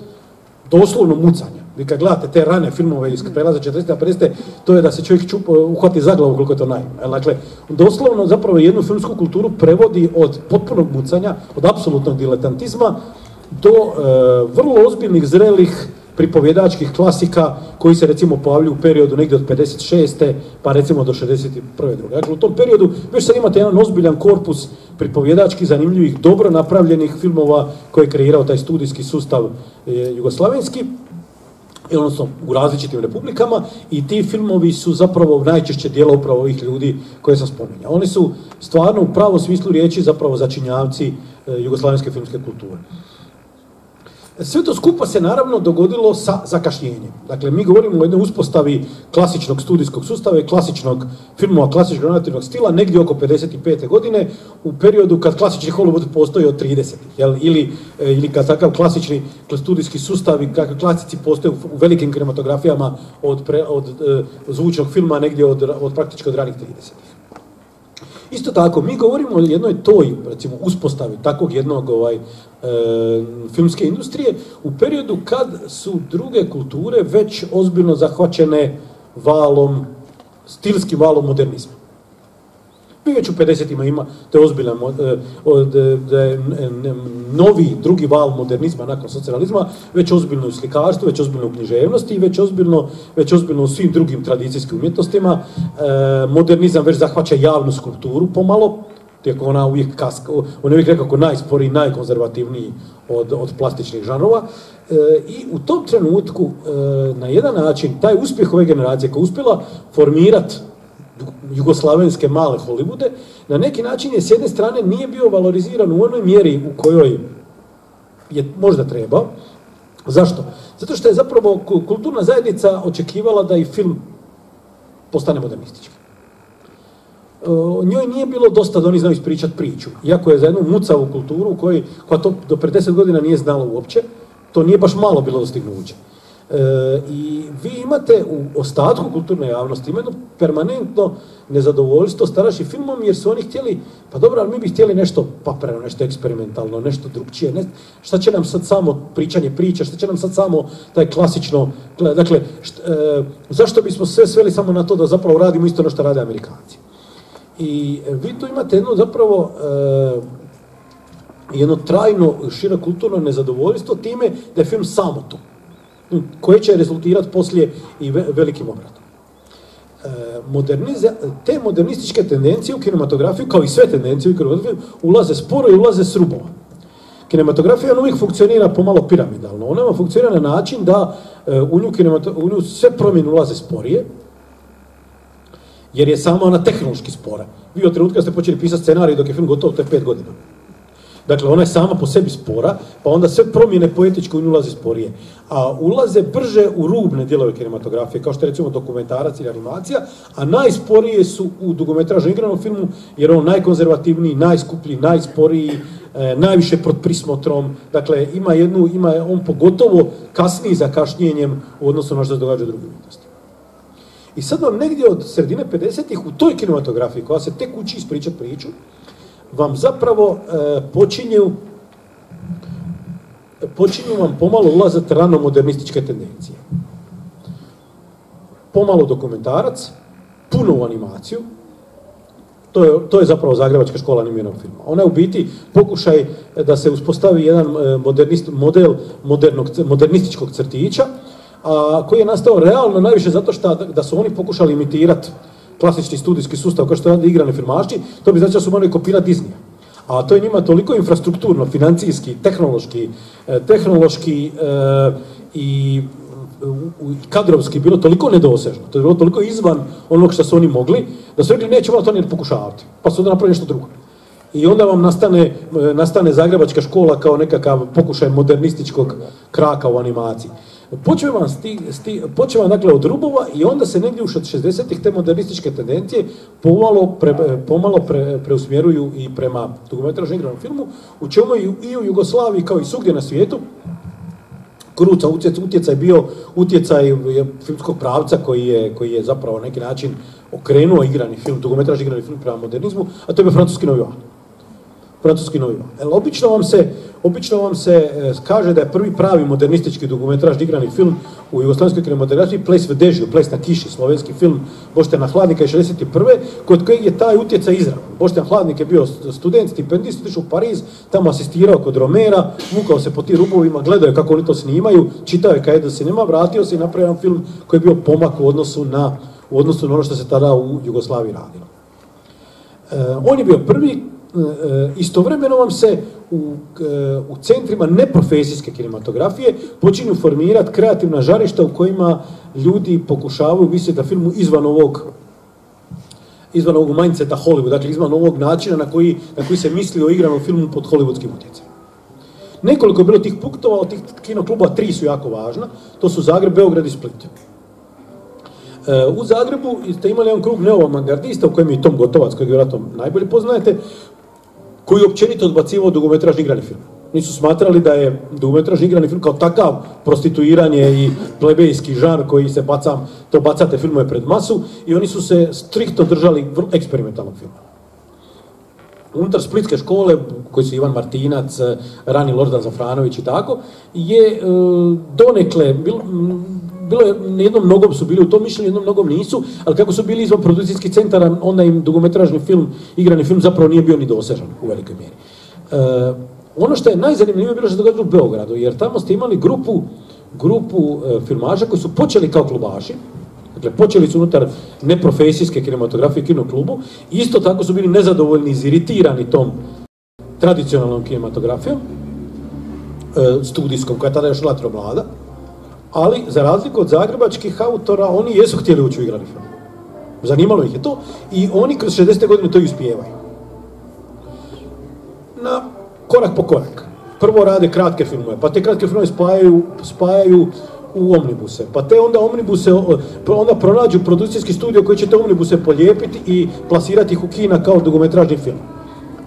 doslovno mucanja. Vi kad gledate te rane filmove iz prelaza 40. na 50. to je da se čovjek uhvati za glavu koliko je to naivno. Dakle, doslovno zapravo jednu filmsku kulturu prevodi od potpunog mucanja, od apsolutnog diletantizma do vrlo ozbiljnih, zrelih pripovjedačkih klasika koji se recimo pojavljuju u periodu negdje od 56. pa recimo do 61. Dakle, u tom periodu već sad imate jedan ozbiljan korpus pripovjedački zanimljivih, dobro napravljenih filmova koji je kreirao taj studijski sustav jugoslavenski, odnosno u različitim republikama, i ti filmovi su zapravo najčešće djela upravo ovih ljudi koje sam spominjao. Oni su stvarno u pravom smislu riječi zapravo začinjavci jugoslavenske filmske kulture. Sve to skupa se naravno dogodilo sa zakašnjenjem. Dakle, mi govorimo o jednoj uspostavi klasičnog studijskog sustava i klasičnog filmova, klasičnog narrativnog stila, negdje oko 55. godine, u periodu kad klasični Hollywood postoji od 30. Ili kad takav klasični studijski sustav i kakvi klasici postoje u velikim kinematografijama od zvučnog filma negdje od praktički od ranih 30. Isto tako, mi govorimo o jednoj toj, recimo, uspostavi takvog jednog filmske industrije u periodu kad su druge kulture već ozbiljno zahvaćene stilskim valom modernizma. Mi već u 50-ima ima, to je ozbiljan, novi drugi val modernizma nakon socijalizma, već ozbiljno u slikarstvu, već ozbiljno u književnosti i već ozbiljno u svim drugim tradicijskim umjetnostima. Modernizam već zahvaća javnu skulpturu pomalo, tijekom ona uvijek on je uvijek nekako najsporiji, najkonzervativniji od plastičnih žanrova. I u tom trenutku, na jedan način, taj uspjeh ove generacije koja je uspjela formirati jugoslavenske male Hollywoode, na neki način je s jedne strane nije bio valoriziran u onoj mjeri u kojoj je možda trebao. Zašto? Zato što je zapravo kulturna zajednica očekivala da i film postane modernistički. Njoj nije bilo dosta da oni znaju ispričati priču. Iako je za jednu mucavu kulturu koja to do pre 10 godina nije znala uopće, to nije baš malo bilo dostignuće. I vi imate u ostatku kulturne javnosti jedno permanentno nezadovoljstvo starašnjim filmom, jer su oni htjeli, pa dobro, ali mi bi htjeli nešto papreno, nešto eksperimentalno, nešto drugčije, šta će nam sad samo pričanje priča, šta će nam sad samo taj klasično, dakle, zašto bismo sve sveli samo na to da zapravo radimo isto ono što rade Amerikanci. I vi tu imate jedno zapravo jedno trajno široko kulturno nezadovoljstvo time da je film samo tu, koje će rezultirati poslije i velikim obratom. Te modernističke tendencije u kinematografiju, kao i sve tendencije u kinematografiju, ulaze sporo i ulaze s rubova. Kinematografija uvijek funkcionira pomalo piramidalno. Ona funkcionira na način da u nju sve promjene ulaze sporije, jer je sama ona tehnološki spora. Vi od trenutka ste počeli pisati scenarij dok je film gotov, to je 5 godina. Dakle, ona je sama po sebi spora, pa onda sve promjene poetičke u nju ulaze sporije. A ulaze brže u rubne dijelove kinematografije, kao što je recimo dokumentarac ili animacija, a najsporije su u dugometražnom igranom filmu, jer on najkonzervativniji, najskuplji, najsporiji, najviše pod prismotrom. Dakle, on pogotovo kasniji za kašnjenjem u odnosu na što se događa u drugim umjetnostima. I sad vam negdje od sredine 50-ih u toj kinematografiji, koja se tek uči ispričati priču, vam zapravo počinju vam pomalo ulazati rano modernističke tendencije. Pomalo dokumentarac, puno u animaciju, to je zapravo Zagrebačka škola animiranog filma. Ona je u biti pokušaj da se uspostavi jedan model modernističkog crtića, koji je nastao realno najviše zato što da su oni pokušali imitirati klasični studijski sustav kao što rade igrani filmaši, to bi znači da su morali kopirati Disneya. A to je njima toliko infrastrukturno, financijski, tehnološki i kadrovski bilo toliko nedosežno, to je bilo toliko izvan onog što su oni mogli, da su rekli nećemo to ni pokušavati, pa su onda napravili nešto drugo. I onda vam nastane Zagrebačka škola kao nekakav pokušaj modernističkog kraka u animaciji. Počne vam dakle od rubova i onda se negdje už od 60-ih te modernističke tendencije pomalo preusmjeruju i prema dugometražnom igranom filmu, u čemu i u Jugoslaviji kao i svugdje na svijetu kruca utjecaj bio utjecaj filmskog pravca koji je zapravo na neki način okrenuo igrani film, dugometražni igrani film prema modernizmu, a to je bio francuski novi val. Obično vam se kaže da je prvi pravi modernistički dugometražni igrani film u jugoslavenskoj kinematografiji Ples v dežju, Ples na kiši, slovenski film Boštjana Hladnika iz 61. kod kojeg je taj utjecaj izravan. Boštjan Hladnik je bio student, stipendist, otišao u Pariz, tamo asistirao kod Romera, vukao se po tim rubovima, gledao je kako oni to snimaju, čitao je Cahiers de cinema, vratio se i napravio jedan film koji je bio pomak u odnosu na ono što se tada u Jugoslaviji radilo. On je bio prvi. Istovremeno vam se u centrima neprofesijske kinematografije počinju formirati kreativna žarišta u kojima ljudi pokušavaju misliti na filmu izvan ovog mindseta Hollywood, dakle izvan ovog načina na koji se misli o igranom filmu pod hollywoodskim utjecajem. Nekoliko je bilo tih punktova, od tih kinokluba 3 su jako važna, to su Zagreb, Beograd i Split. U Zagrebu ste imali jedan krug neoavangardista u kojem je Tom Gotovac, kojeg vjerojatno najbolje poznajete, koji je općenito odbacivao dugometražni igrani film. Nisu smatrali da je dugometražni igrani film kao takav prostituiranje i plebejski žanr koji se bacate filmove pred masu i oni su se striktno držali vrlo eksperimentalnog filma. Unutar splitske škole, koji su Ivan Martinac, rani Lordan Zafranović i tako, je donekle bilo je, jednom nogom su bili u tom mišljenju, jednom nogom nisu, ali kako su bili izvan produkcijskih centara, onda im dugometražni film, igrani film zapravo nije bio ni dosežan u velikoj mjeri. Ono što je najzanimljivije bilo što se događalo u Beogradu, jer tamo ste imali grupu filmaža koji su počeli kao klubaši, dakle počeli su unutar neprofesijske kinematografije kinoklubu, i isto tako su bili nezadovoljni, iziritirani tom tradicionalnom kinematografijom, studijskom, koja je tada još relativno mlada. Ali, za razliku od zagrebačkih autora, oni jesu htjeli ući u igrani film. Zanimalo ih je to i oni kroz 60. godine to i uspijevaju. Korak po korak. Prvo rade kratke filmove, pa te kratke filmove spajaju u omnibuse, pa te onda omnibuse, onda pronađu produkcijski studio koji će te omnibuse polijepiti i plasirati ih u kina kao dugometražni film.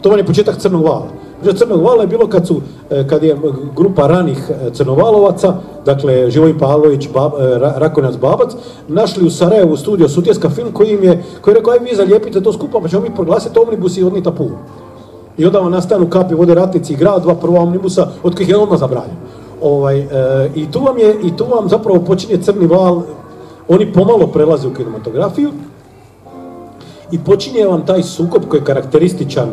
To vam je početak Crnog vala. Crnog vala je bilo kad je grupa ranih crnovalovaca, dakle Živojin Pavlović, Rakonjac, Babac, našli u Sarajevu studio Sutjeska film koji je rekao, aj vi zalijepite to skupa, pa ćemo mi proglasiti omnibus i odnita pulu. I onda vam nastanu Kapi vode ratnici i grad, 2 prva omnibusa, od kojih je odmah zabranjen. I tu vam zapravo počinje Crni val, oni pomalo prelaze u kinematografiju i počinje vam taj sukob koji je karakterističan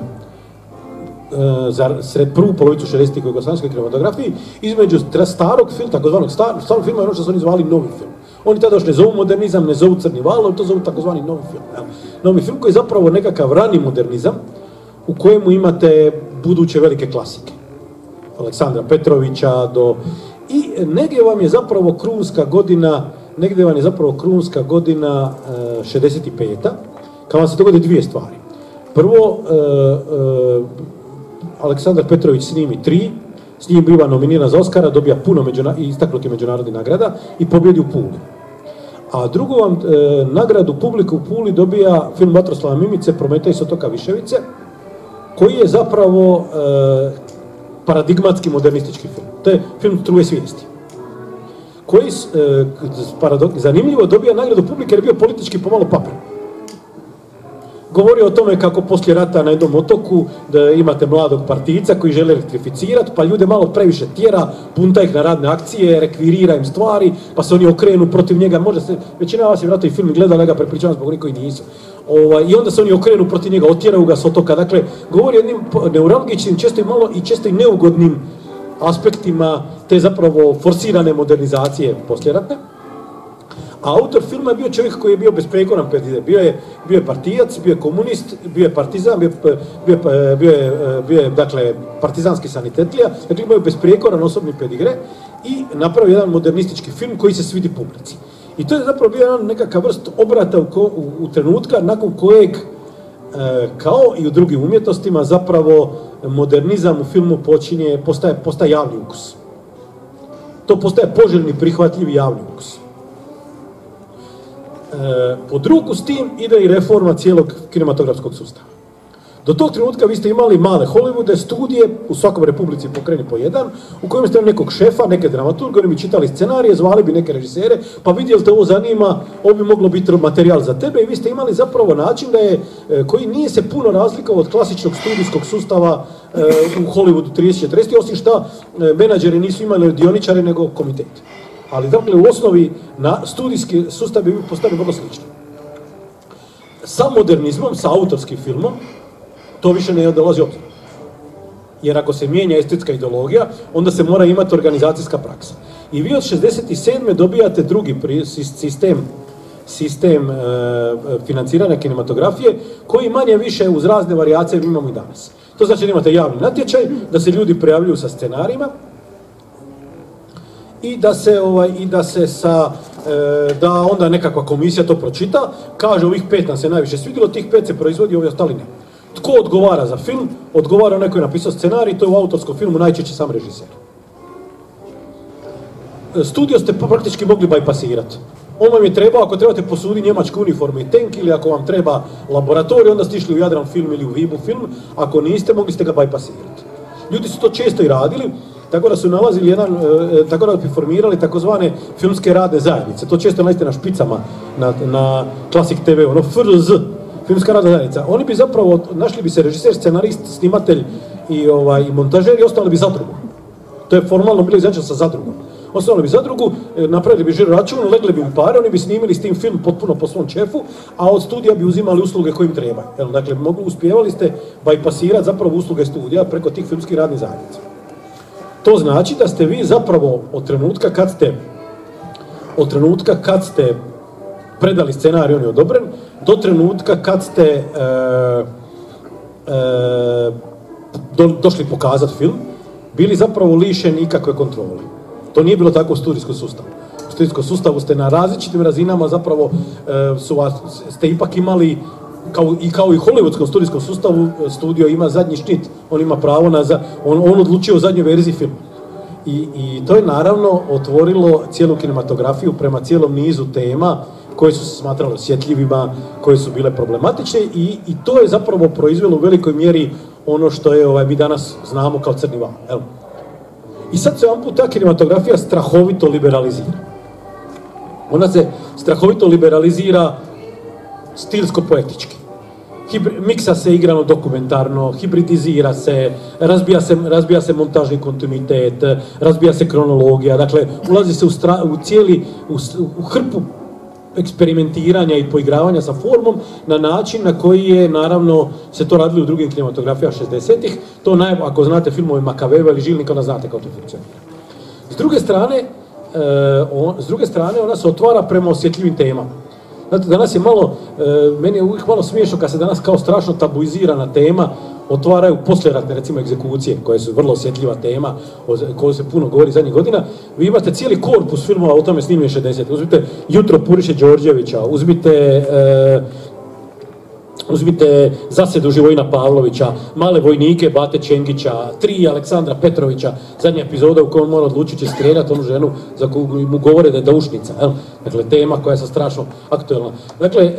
za prvu polovicu 60-ih u jugoslavenskoj kinematografiji između starog filma, takozvanog starog filma i ono što su oni zvali novi film. Oni tada još ne zovu modernizam, ne zovu Crni val, oni to zovu takozvani novi film. Novi film koji je zapravo nekakav rani modernizam u kojemu imate buduće velike klasike. Aleksandra Petrovića i negdje vam je zapravo krunska godina 65. kad vam se dogode 2 stvari. Prvo, Aleksandar Petrović snimi 3, s njim biva nominiran za Oscara, dobija puno istaknutih međunarodnih nagrada i pobjedi u Puli. A drugo vam nagradu publike u Puli dobija film Vatroslava Mimice, Prometej s otoka Viševice, koji je zapravo paradigmatski modernistički film. To je film Struje svijesti. Koji, zanimljivo, dobija nagradu publike jer je bio politički pomalo papir. Govori o tome kako poslije rata na jednom otoku da imate mladog partijca koji žele elektrificirati, pa ljude malo previše tjera, punta ih na radne akcije, rekvirira im stvari, pa se oni okrenu protiv njega. Većina vas je vjerojatno i film gledala, ga prepričavam zbog onih koji nisu. I onda se oni okrenu protiv njega, otjeraju ga s otoka. Dakle, govori o jednim neuralgičnim, često i neugodnim aspektima te zapravo forsirane modernizacije posljeratne. A autor filma je bio čovjek koji je bio besprijekoran pedigree. Bio je partijac, bio je komunist, bio je partizan, bio je dakle, partizanski sanitetlija, dakle imao je besprijekoran osobni pedigre i napravio jedan modernistički film koji se svidi publici. I to je zapravo bio jedan nekakav vrst obrata u trenutka nakon kojeg, kao i u drugim umjetnostima, zapravo modernizam u filmu postaje javni ukus. To postaje poželjni, prihvatljivi javni ukus. Pod ruku s tim ide i reforma cijelog kinematografskog sustava. Do tog trenutka vi ste imali male Hollywoode, studije, u svakom republici pokreni po jedan, u kojem ste nekog šefa, neke dramaturge, oni bi čitali scenarije, zvali bi neke režisere, pa vidjeli te ovo zanima, ovo bi moglo biti materijal za tebe i vi ste imali zapravo način koji nije se puno razlikovao od klasičnog studijskog sustava u Hollywoodu 30-40, osim što menadžeri nisu imali dioničare nego komitet. Ali dakle u osnovi studijski sustav bi postavio vrlo slično. Sa modernizmom, sa autorskim filmom, to više ne dolazi obzir. Jer ako se mijenja estetska ideologija, onda se mora imati organizacijska praksa. I vi od 67. dobijate drugi sistem financiranja kinematografije, koji manje više uz razne varijacije imamo i danas. To znači da imate javni natječaj, da se ljudi prijavljuju sa scenarijima, i da onda nekakva komisija to pročita, kaže ovih 5 nam se najviše svidjelo, tih 5 se proizvodi, ovi ostali ne. Tko odgovara za film? Odgovara onaj koji je napisao scenarij, to je u autorskom filmu najčešće sam režiser. Studio ste praktički mogli bajpasirati. On vam je trebao, ako trebate posuditi njemačku uniformu i tank, ili ako vam treba laboratorij, onda ste išli u Jadran film ili u Vibu film, ako niste, mogli ste ga bajpasirati. Ljudi su to često i radili, tako da su nalazili tako da bi formirali takozvane filmske radne zajednice. To često nalazite na špicama, na Classic TV, ono FRZ, filmska radna zajednica. Oni bi zapravo, našli bi se režiser, scenarist, snimatelj i montažer i ostali bi zadrugu. To je formalno bilo izračeno sa zadrugom. Osnovali bi zadrugu, napravili bi žiro račun, legli bi u pare, oni bi snimili s tim film potpuno po svom čefu, a od studija bi uzimali usluge koje im treba. Dakle, uspijevali ste bajpasirati zapravo usluge studija preko tih filmskih radnih zajednica. To znači da ste vi zapravo od trenutka kad ste predali scenarij, on je odobren, do trenutka kad ste došli pokazati film, bili zapravo lišeni ikakve kontrole. To nije bilo tako u studijskom sustavu. U studijskom sustavu ste na različitim razinama zapravo ste ipak imali, kao i u hollywoodskom studijskom sustavu, studio ima zadnji štit, on ima pravo on odlučio o zadnjoj verziji filma. I to je naravno otvorilo cijelu kinematografiju prema cijelom nizu tema koje su se smatrale osjetljivima, koje su bile problematične i to je zapravo proizvelo u velikoj mjeri ono što je mi danas znamo kao crni val. I sad se ta kinematografija strahovito liberalizira. Ona se strahovito liberalizira stilsko-poetički. Miksa se igrano dokumentarno, hibridizira se, razbija se montažni kontinuitet, razbija se kronologija, dakle ulazi se u hrpu eksperimentiranja i poigravanja sa formom na način na koji je naravno se to radilo u drugim kinematografijama 60-ih. To ako znate filmove Makaveva ili Žilnika, onda znate kako to funkcionira. S druge strane ona se otvara prema osjetljivim temama. Znate, danas je meni je uvijek malo smiješno kad se danas kao strašno tabuizirana tema otvaraju poslijeratne, recimo, egzekucije, koje su vrlo osjetljiva tema, o kojoj se puno govori zadnjih godina. Vi imate cijeli korpus filmova o tome snimljen 60. Uzmite Jutro Puriše Đorđevića, uzmite Zasedu Živojina Pavlovića, Male vojnike Bate Čengića, 3 Aleksandra Petrovića, zadnja epizoda u kojoj on mora odlučiti će streljati onu ženu za koju mu govore da je daušnica. Dakle, tema koja je strašno aktuelna. Dakle,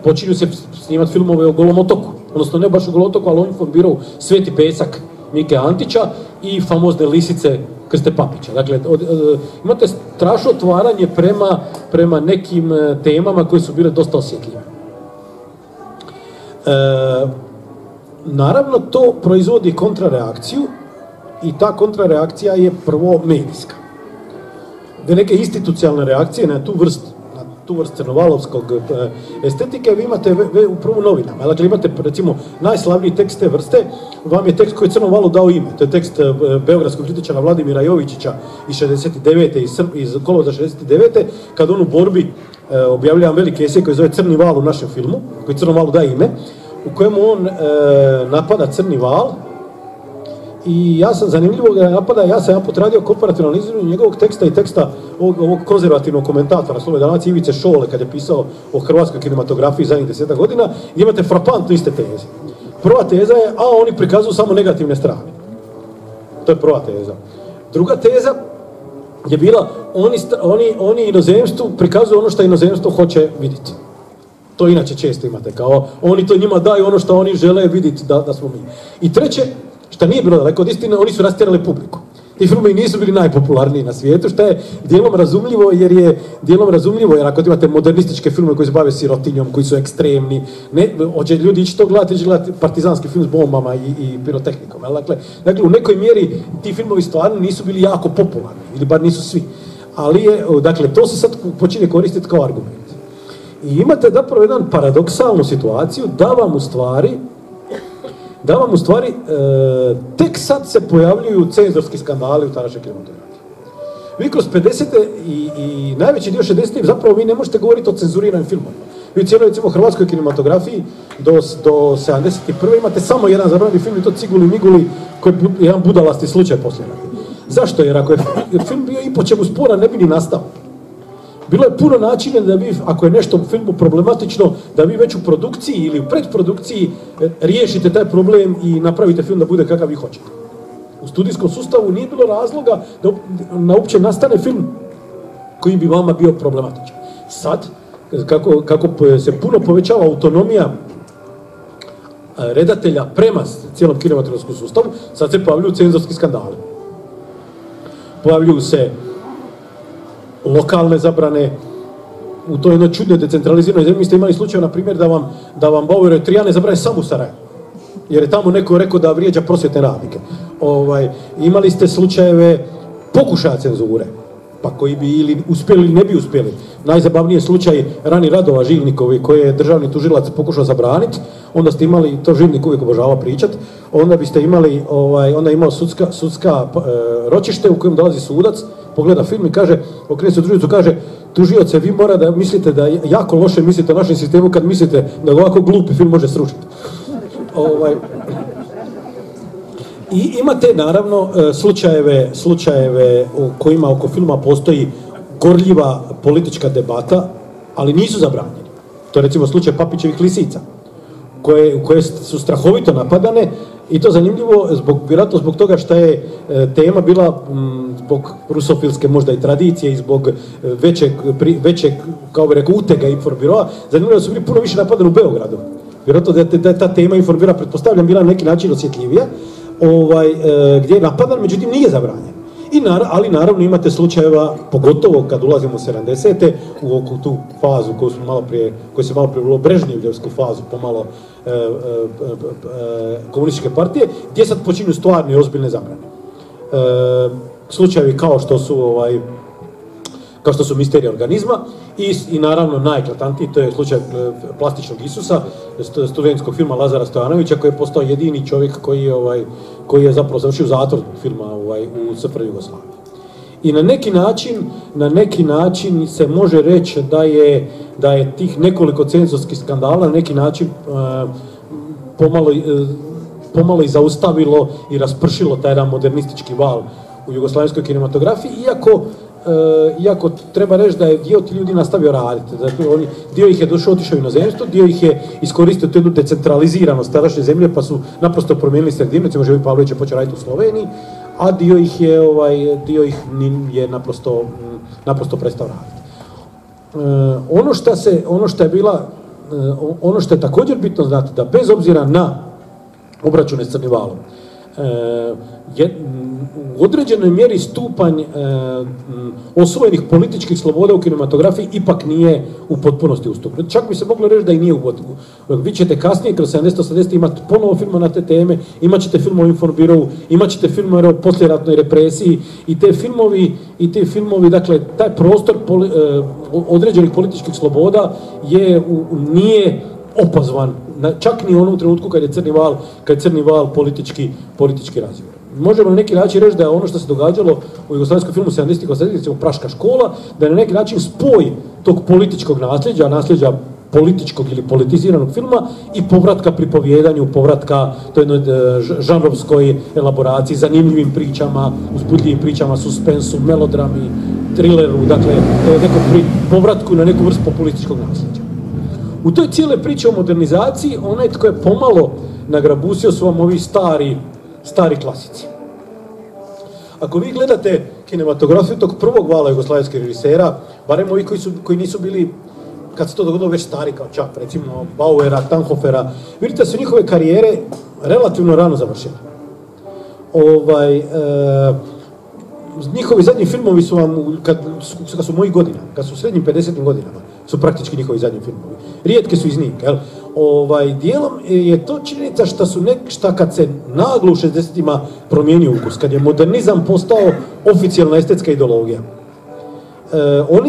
počinju se snimati filmove o Golom otoku, odnosno ne baš o Golom otoku, ali on informirao Sveti pesak Mike Antića i famozne lisice Krste Papića. Dakle, imate strašno otvaranje prema nekim temama koje su bile dosta osjetljive. Naravno, to proizvodi kontrareakciju i ta kontrareakcija je prvo medijska. Da neke institucionalne reakcije na tu vrst crnovalovskog estetike, vi imate upravo u novinama. Dakle, imate, recimo, najslavniji tekst te vrste, vam je tekst koji je Crnom valu dao ime. To je tekst beogradskog kritičara Vladimira Jovičića iz 69. iz kolovoza 69. kad on u borbi objavlja veliki esej koji zove Crni val u našem filmu, koji Crnom valu daje ime, u kojemu on napada Crni val. I ja sam zanimljivo ga napada, ja sam potradio komparativno analizu njegovog teksta i teksta ovog konzervativnog komentatora Slobodne Dalmacije Ivice Šole kad je pisao o hrvatskoj kinematografiji zadnjih 10 godina, i imate frapantno iste teze. Prva teza je, oni prikazuju samo negativne strane. To je prva teza. Druga teza je bila, oni inozemstvu prikazuju ono što inozemstvo hoće vidjeti. To inače često imate, kao oni to njima daju ono što oni žele vidjeti da smo mi. I treće, što nije bilo daleko od istine, oni su rastjerali publiku. Ti filmovi nisu bili najpopularniji na svijetu, što je dijelom razumljivo jer ako imate modernističke filmove koji se bave sirotinjom, koji su ekstremni, hoće ljudi ići to gledati, ili gledati partizanski film s bombama i pirotehnikom. Dakle, u nekoj mjeri ti filmovi stvarno nisu bili jako popularni, ili bar nisu svi. Ali dakle, to se sad počinje koristiti kao argument. I imate zapravo jedan paradoksalnu situaciju da vam u stvari tek sad se pojavljuju cenzorski skandali u tadašnjoj kinematografiji. Vi kroz 50. i najveći dio 60. zapravo vi ne možete govoriti o cenzuriranim filmovima. Vi u cijeloj, recimo, hrvatskoj kinematografiji do 71. imate samo jedan zabranjeni film i to Ciguli Miguli, koji je jedan budalasti slučaj poslije. Zašto? Jer ako je film bio i po čemu spora ne bi ni nastao. Bilo je puno načina da vi, ako je nešto u filmu problematično, da vi već u produkciji ili u predprodukciji riješite taj problem i napravite film da bude kakav vi hoćete. U studijskom sustavu nije bilo razloga da uopće nastane film koji bi vama bio problematičan. Sad, kako se puno povećava autonomija redatelja prema cijelom kinematografskom sustavu, sad se pojavljuju cenzorski skandali. Pojavljuju se lokalne zabrane, u toj jednoj čudnoj decentraliziranoj zemlji ste imali slučaj, na primjer, da vam Bauerove Trijane zabrane samo u Sarajevu. Jer je tamo neko rekao da vrijeđa prosvjetne radnike. Imali ste slučajeve pokušaja cenzure, pa koji bi ili uspjeli ili ne bi uspjeli. Najzabavniji je slučaj Rani Radova Živnikovi, koji je državni tužilac pokušao zabraniti, onda ste imali, to Živnik uvijek obožava pričat, onda biste imali, onda je imao sudska ročište u kojem dolazi sudac, pogleda film i kaže, okrene se tužiocu, kaže, tužioce, vi mora da mislite da jako loše mislite o našem sistemu kad mislite da ovako glupi film može srušiti. I imate naravno slučajeve u kojima oko filma postoji gorljiva politička debata, ali nisu zabranjeni. To je recimo slučaj Papićevih lisica, koje su strahovito napadane, i to zanimljivo vjerojatno zbog toga što je tema bila zbog rusofilske možda i tradicije i zbog većeg kao bi rekao, utega informbiroa. Zanimljivo da su bili puno više napadani u Beogradu. Vjerojatno da je ta tema informbira, pretpostavljam, bila na neki način osjetljivija, gdje je napadan, međutim nije zabranjen. Ali naravno imate slučajeva, pogotovo kad ulazimo u 70. u tu fazu koju se malo prije bilo Brežnjevljevsku fazu, pomalo komunističke partije, gdje sad počinju stvarne i ozbiljne zabrane. Slučajevi kao što su misterija organizma i naravno najeklatantniji, to je slučaj Plastičnog Isusa, studentskog filma Lazara Stojanovića, koji je postao jedini čovjek koji je zapravo završio zatvor filma u SFRJ Jugoslaviji. I na neki način se može reći da je tih nekoliko cenzorskih skandala na neki način pomalo i zaustavilo i raspršilo taj jedan modernistički val u jugoslavenskoj kinematografiji, iako treba reći da je dio ti ljudi nastavio raditi. Dakle, dio ih je otišao u inozemstvo, dio ih je iskoristio tu jednu decentraliziranost tadašnje zemlje, pa su naprosto promijenili sredinu. Recimo, Željko Pavlović je počeo raditi u Sloveniji, a dio ih je naprosto prestao raditi. Ono što je također bitno znati, da bez obzira na obračune s Crnim valom, u određenoj mjeri stupanj osvojenih političkih sloboda u kinematografiji ipak nije u potpunosti ustupnut. Čak bi se moglo reći da i nije u potpunosti. Vi ćete kasnije, kroz 70-80, imati ponovo filma na te teme, imat ćete film o Informbirovu, imat ćete film o poslijeratnoj represiji i te filmovi, dakle, taj prostor određenih političkih sloboda nije opazvan, čak ni u onom trenutku kad je crni val politički razvoj. Možemo na neki način reći da je ono što se događalo u jugoslavenskom filmu 70-ih, 80-ih, Praška škola, da je na neki način spoj tog političkog nasljeđa političkog ili politiziranog filma i povratka pripovjedanju, povratka toj jednoj žanrovskoj elaboraciji, zanimljivim pričama, uzbudljivim pričama, suspensu, melodrami, trileru, dakle, povratku na neku vrstu populističkog nasljeđa. U toj cijele priče o modernizaciji, onaj tko je pomalo nagrabusio su vam ovi stari klasici. Ako vi gledate kinematografiju tog prvog vala jugoslavenskih režisera, barem ovi koji nisu bili, kad se to dogodilo, već stari kao Čap, recimo Bauera, Tanhofera, vidite da su njihove karijere relativno rano završene. Njihovi zadnji filmovi su vam, kad su mojih godina, kad su u srednjim 50. godinama, su praktički njihovi zadnji filmovi. Rijetke su iznimke, jel? Dijelom je to činjenica šta kad se naglo u 60-ima promijenio ukus, kad je modernizam postao oficijalna estetska ideologija.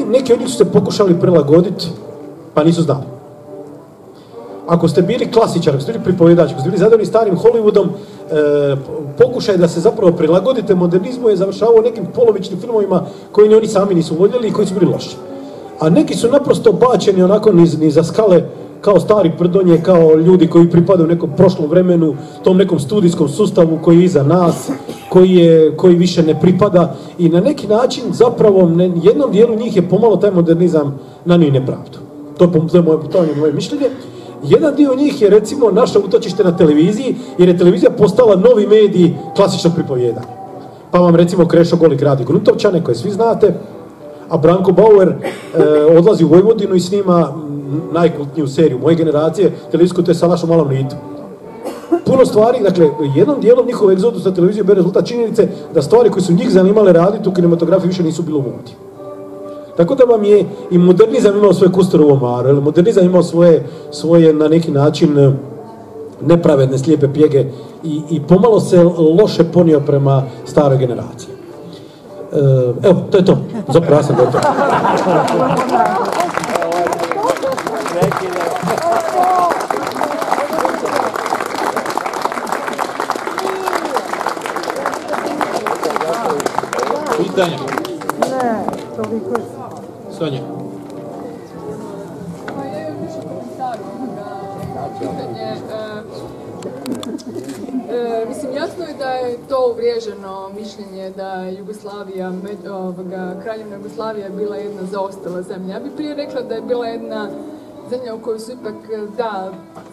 Neki od njih su se pokušali prilagoditi, pa nisu znali. Ako ste bili klasičar, ako ste bili pripovjedač, ako ste bili zadovoljni starim Hollywoodom, pokušaj da se zapravo prilagodite modernizmu je završavao nekim polovičnim filmovima koji ni oni sami nisu voljeli i koji su bili loši. A neki su naprosto bačeni onako niz za skale kao stari prdonje, kao ljudi koji pripadaju nekom prošlom vremenu, tom nekom studijskom sustavu koji je iza nas, koji više ne pripada i na neki način zapravo jednom dijelu njih je pomalo taj modernizam nanio nepravdu. To je moje mišljenje. Jedan dio njih je recimo našao utočište na televiziji jer je televizija postala novi medij klasičnog pripovjedanja. Pa vam recimo Krešo Golik radi Gruntovčane koje svi znate, a Branko Bauer odlazi u Vojvodinu i snima najkultniju seriju moje generacije, televizijsku, to je Salaš u malom Litu. Puno stvari, dakle, jednom dijelom njihov egzodus na televiziju je rezultat činjenice da stvari koje su njih zanimale raditi u kinematografiji više nisu bilo u modi. Tako da vam je i modernizam imao svoje kusture u omaru, modernizam imao svoje na neki način nepravedne, slijepe pjege i pomalo se loše ponio prema staroj generaciji. Evo, to je to. Zapravo ja sam da je to. Pitanja? Ne, toliko je. Sonja. Pa ja imam više komentara na pitanje. Mislim, jasno je da je to uvriježeno mišljenje da Jugoslavija, Kraljevina Jugoslavija je bila jedna zaostala zemlja. Ja bih prije rekla da je bila jedna zemlja u kojoj su ipak,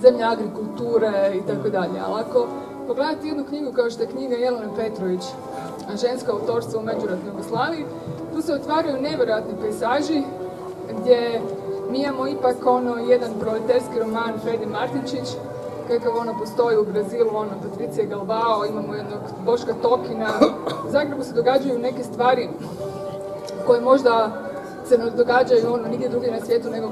zemlja agrikulture i tako dalje. Ali ako pogledate jednu knjigu kao što je knjiga Jelene Petrović, žensko autorstvo u međuratnoj Jugoslaviji, tu se otvaraju nevjerojatni pejsaži gdje mi imamo ipak jedan proletarski roman Fredi Martinčić, kakav postoji u Brazilu, Patricija Galvao, imamo jednog Boška Tokina. U Zagrebu se događaju neke stvari koje možda se ne događaju nigdje drugdje na svijetu nego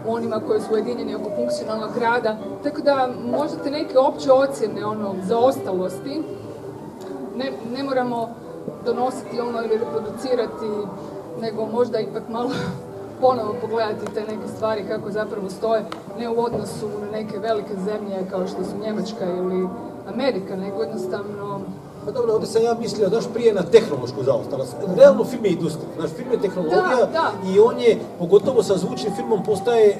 onima koji su ujedinjeni oko funkcionalnog grada. Tako da možda te neke opće ocjene zaostalosti ne moramo donositi ili reproducirati, nego možda ipak malo ponovo pogledati te neke stvari kako zapravo stoje, ne u odnosu na neke velike zemlje kao što su Njemačka ili Amerika, nego jednostavno... Pa dobro, ovdje sam ja mislio daš prije na tehnološku zaostalost. Realno film je industrija, naš film je tehnologija i on je, pogotovo sa zvučnim filmom, postaje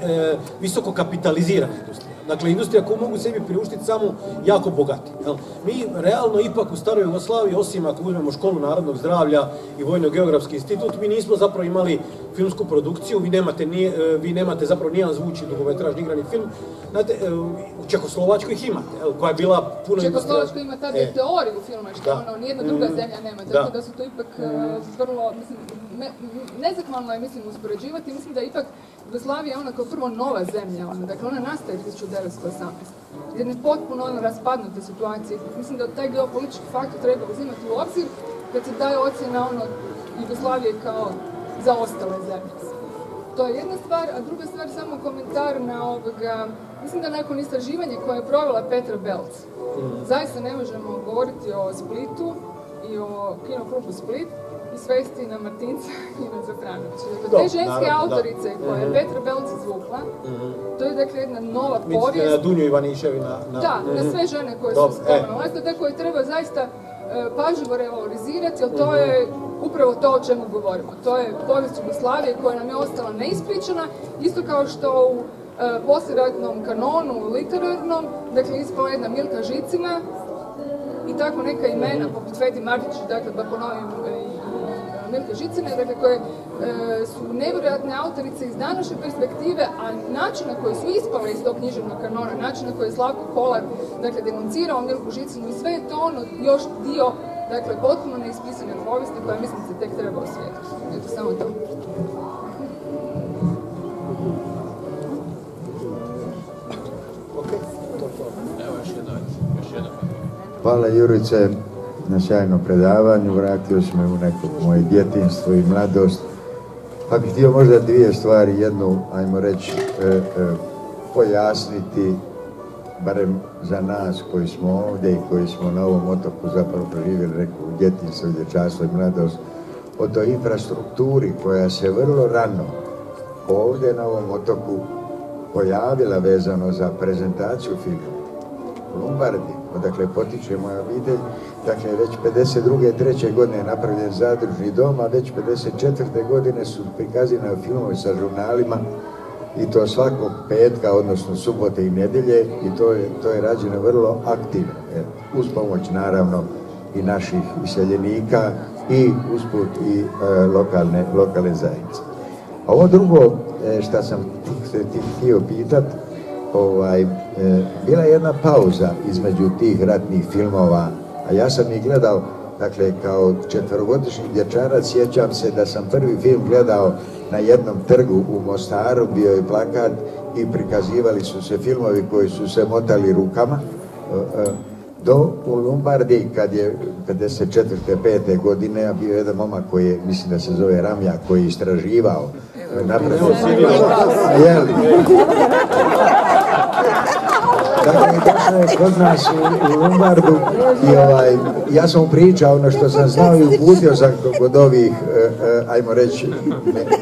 visoko kapitalizirana industrija. Dakle, industrija koju mogu sebi priuštiti samo jako bogati. Mi realno ipak u staroj Jugoslaviji, osim ako uzmemo školu narodnog zdravlja i Vojno-geografski institut, mi nismo zapravo imali filmsku produkciju, vi nemate zapravo nijedan zvučni dugometražni igrani film. Znate, u Čehoslovačkoj ih imate, koja je bila puno industrija. Čehoslovačkoj ima tada teoriju filma, što nijedna druga zemlja nema, tako da su to ipak vrlo, mislim, nezahvalno je, mislim, uspoređivati. Mislim da ipak Jugoslavija je ona kao prvo nova zemlja, dakle ona nastaje 1918. Jedne potpuno raspadnute situacije. Mislim da taj geopolitički faktor treba uzimati u obzir kad se daje ocjena Jugoslavije kao zaostale zemlje. To je jedna stvar, a druga stvar samo komentar na mislim da nakon istraživanja koje je provela Petra Belc, zaista ne možemo govoriti o Splitu i o kinoklubu Split i svesti na Martinca i na Zafranovića. Dakle, te ženske autorice koje je Petra Belc izvukla, to je dakle jedna nova povijest. Mislite na Dunju Ivaniševi? Da, na sve žene koje su sklonile. Te koje treba zaista pažljivo revalorizirati, jer to je upravo to o čemu govorimo. To je povijest Jugoslavije koja nam je ostala neispričana, isto kao što u poslijeratnom kanonu literarnom, dakle ispala jedna Milka Žicina i tako neka imena poput Fedi Martić, dakle da ponovim i Milka Žicine, dakle koje su nevjerojatne autorice iz današnje perspektive, a način na koji su ispale iz tog književnog kanona, način na koji je Slavko Kolar dakle denuncirao Milku Žicinu i sve je to još dio dakle potpuno neispisane povijesti koja mislim se tek treba osvijetiti. Eto, samo to. Hvala Jurice na sjajnom predavanju, vratio si me u neko moje djetinjstvo i mladost. Pa bih htio možda dvije stvari, jednu, ajmo reći, pojasniti, barem za nas koji smo ovdje i koji smo na ovom otoku zapravo proživjeli neku djetinjstvo, dječanstvo i mladost, o toj infrastrukturi koja se vrlo rano ovdje na ovom otoku pojavila vezano za prezentaciju filma. U Lumbardi, odakle potiče moja obitelj, dakle već 52. 3. godine je napravljen zadružni dom, a već 54. godine su prikazani filmovi sa žurnalima i to svakog petka, odnosno subote i nedjelje, i to je rađeno vrlo aktivno, uz pomoć naravno i naših iseljenika i usput i lokalne zajednice. A ovo drugo što sam ti htio pitati, bila je jedna pauza između tih ratnih filmova, a ja sam ih gledao, dakle, kao 4-godišnji dječarac, sjećam se da sam prvi film gledao na jednom trgu u Mostaru, bio je plakat i prikazivali su se filmovi koji su se motali rukama, do u Lumbardi, kad je 54. 5. godine, a bio jedan momak koji je, mislim da se zove Ramja, koji je istraživao napravio jeli. Dakle, došao je kod nas u Lumbardu i ja sam mu pričao ono što sam znao i uputio sam kod ovih, ajmo reći,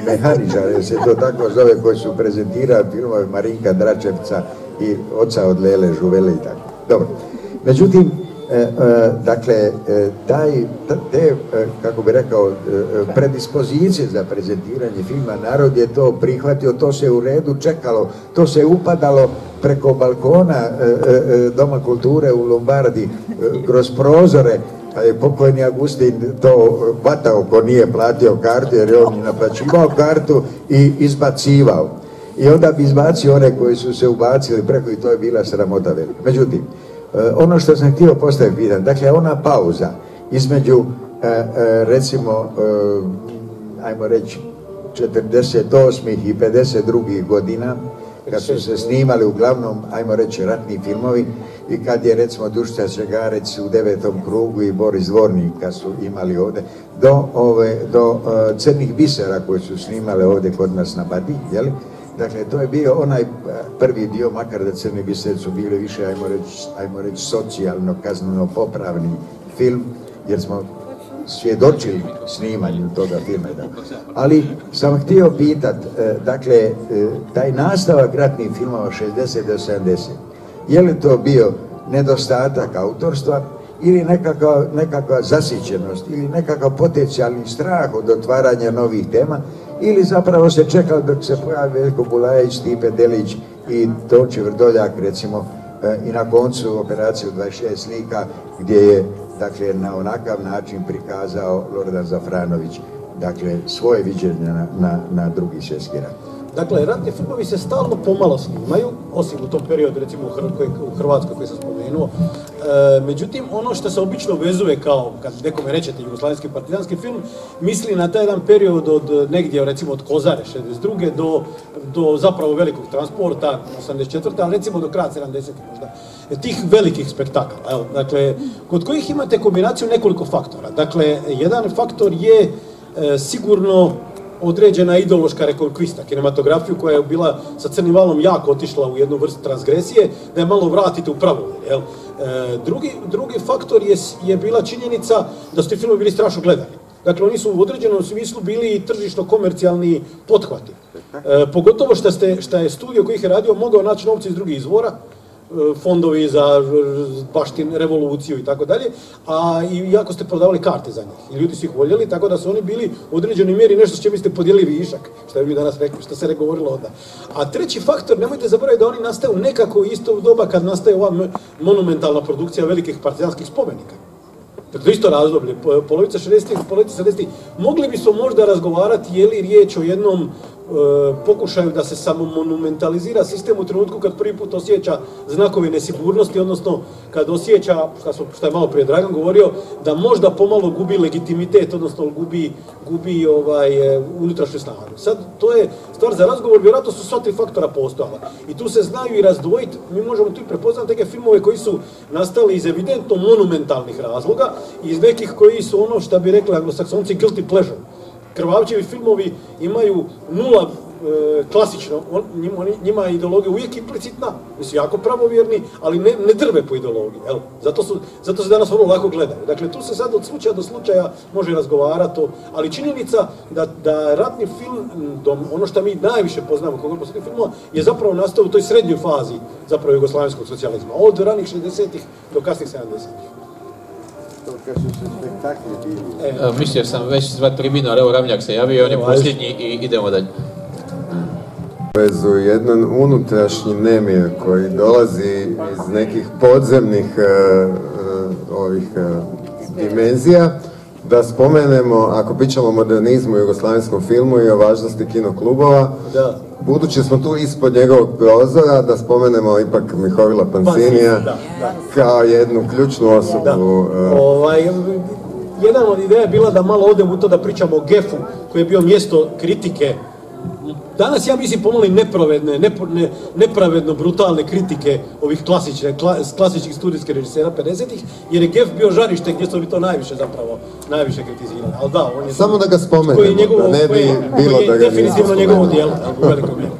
mehaničara, jer se to tako zove, koji su prezentirali filmove Marinka Dračevca i Oca od Lele Žuvele i tako. Dobro. Međutim, dakle, te, kako bi rekao, predispozicije za prezentiranje filma, narod je to prihvatio, to se u redu čekalo, to se upadalo preko balkona Doma kulture u Lumbardi, kroz prozore, pa je pokojni Agustin to vatao ko nije platio kartu, jer je on naplaćivao kartu i izbacivao. I onda bi izbacio one koji su se ubacili preko i to je bila sramota velika. Međutim, ono što sam htio postaviti pitanje, dakle ona pauza između recimo ajmo reći 48. i 52. godina, kad su se snimali uglavnom, ajmo reći, ratni filmovi, i kad je recimo Dušica Šegarec u 9. krugu i Boris Dvornik kad su imali ovdje, do Crnih bisera koji su snimali ovdje kod nas na Badi, jeli? Dakle, to je bio onaj prvi dio, makar da Crni biseri su bili više, ajmo reći, socijalno, kazneno popravni film, jer smo svjedočili snimanju toga filma. Ali sam htio pitat, dakle, taj nastavak ratnih filmova 60 do 70, je li to bio nedostatak autorstva ili nekakva zasićenost ili nekakav potencijalni strah od otvaranja novih tema, ili zapravo se čekao dok se pojavi Veljko Bulajić, Stipe Delić i Tonči Vrdoljak, recimo, i na koncu Operaciju 26 slika, gdje je, dakle, na onakav način prikazao Lordan Zafranović dakle, svoje viđenje na Drugi svjetski rat. Dakle, ratni filmovi se stalno pomalo snimaju, osim u tom periodu, recimo u Hrvatskoj koji sam spomenuo. Međutim, ono što se obično vezuje kao, kad nekome rećete jugoslavenski partizanski film, misli na taj jedan period od negdje, recimo od Kozare 62. do zapravo velikog transporta 84. ali recimo do kraja 70. možda. Tih velikih spektakala. Evo, dakle, kod kojih imate kombinaciju nekoliko faktora. Dakle, jedan faktor je sigurno određena ideološka rekonkvista, kinematografiju koja je bila sa Crnim valom jako otišla u jednu vrstu transgresije, da je malo vratite u pravovjerje. Drugi faktor je bila činjenica da su ti filmovi bili strašno gledani. Dakle, oni su u određenom smislu bili tržišno-komercijalni pothvati. Pogotovo što je studio koji ih je radio mogao naći novce iz drugih izvora, fondovi za baštin, revoluciju i tako dalje, a i jako ste prodavali karte za njih i ljudi su ih voljeli, tako da su oni bili u određenoj mjeri nešto s čim ste podijelili višak, što je vi danas rekli, što se govorilo onda. A treći faktor, nemojte zaboraviti da oni nastaju nekako isto u doba kad nastaje ova monumentalna produkcija velikih partizanskih spomenika. Dakle, isto razdoblje, polovica 60-ih, polovica 70-ih, mogli bismo možda razgovarati je li riječ o jednom pokušaju da se samo monumentalizira sistem u trenutku kad prvi put osjeća znakove nesigurnosti, odnosno kad osjeća, što je malo prije Dragan govorio, da možda pomalo gubi legitimitet, odnosno gubi unutrašnju snagu. Sad, to je stvar za razgovor, vjerojatno su sva tri faktora postojala. I tu se znaju i razdvojiti, mi možemo tu prepoznati neke filmove koji su nastali iz evidentno monumentalnih razloga, iz nekih koji su ono što bi rekli anglosaksonci guilty pleasure. Krvavčevi filmovi imaju nula klasično, njima je ideologija uvijek implicitna, oni su jako pravovjerni, ali ne drve po ideologiji. Zato se danas vrlo lako gledaju. Dakle, tu se sad od slučaja do slučaja može razgovarati, ali činjenica da ratni film, ono što mi najviše poznamo kao grupa srednjih filmova, je zapravo nastao u toj srednjoj fazi zapravo jugoslavenskog socijalizma, od ranih 60-ih do kasnih 70-ih. Mislio sam već zvati tribinu, ali evo Ramljak se javio, on je posljednji i idemo dalje. Vezu jedan unutrašnji nemir koji dolazi iz nekih podzemnih dimenzija, da spomenemo, ako pričamo o modernizmu i jugoslavenskom filmu i o važnosti kinoklubova, budući smo tu ispod njegovog prozora, da spomenemo ipak Mihovila Pancinija kao jednu ključnu osobu. Jedan od ideja je bila da malo odem u to da pričamo o Gefu, koji je bio mjesto kritike. Danas ja mislim pomalo nepravedno brutalne kritike ovih klasičnih studijskih režisera 50-ih, jer je Gef bio žarište gdje su oni to najviše kritizirali. Ali da, on je samo da ga spomenemo, da ne bi bilo da ga definitivno njegovo djelo u velikom mjeru.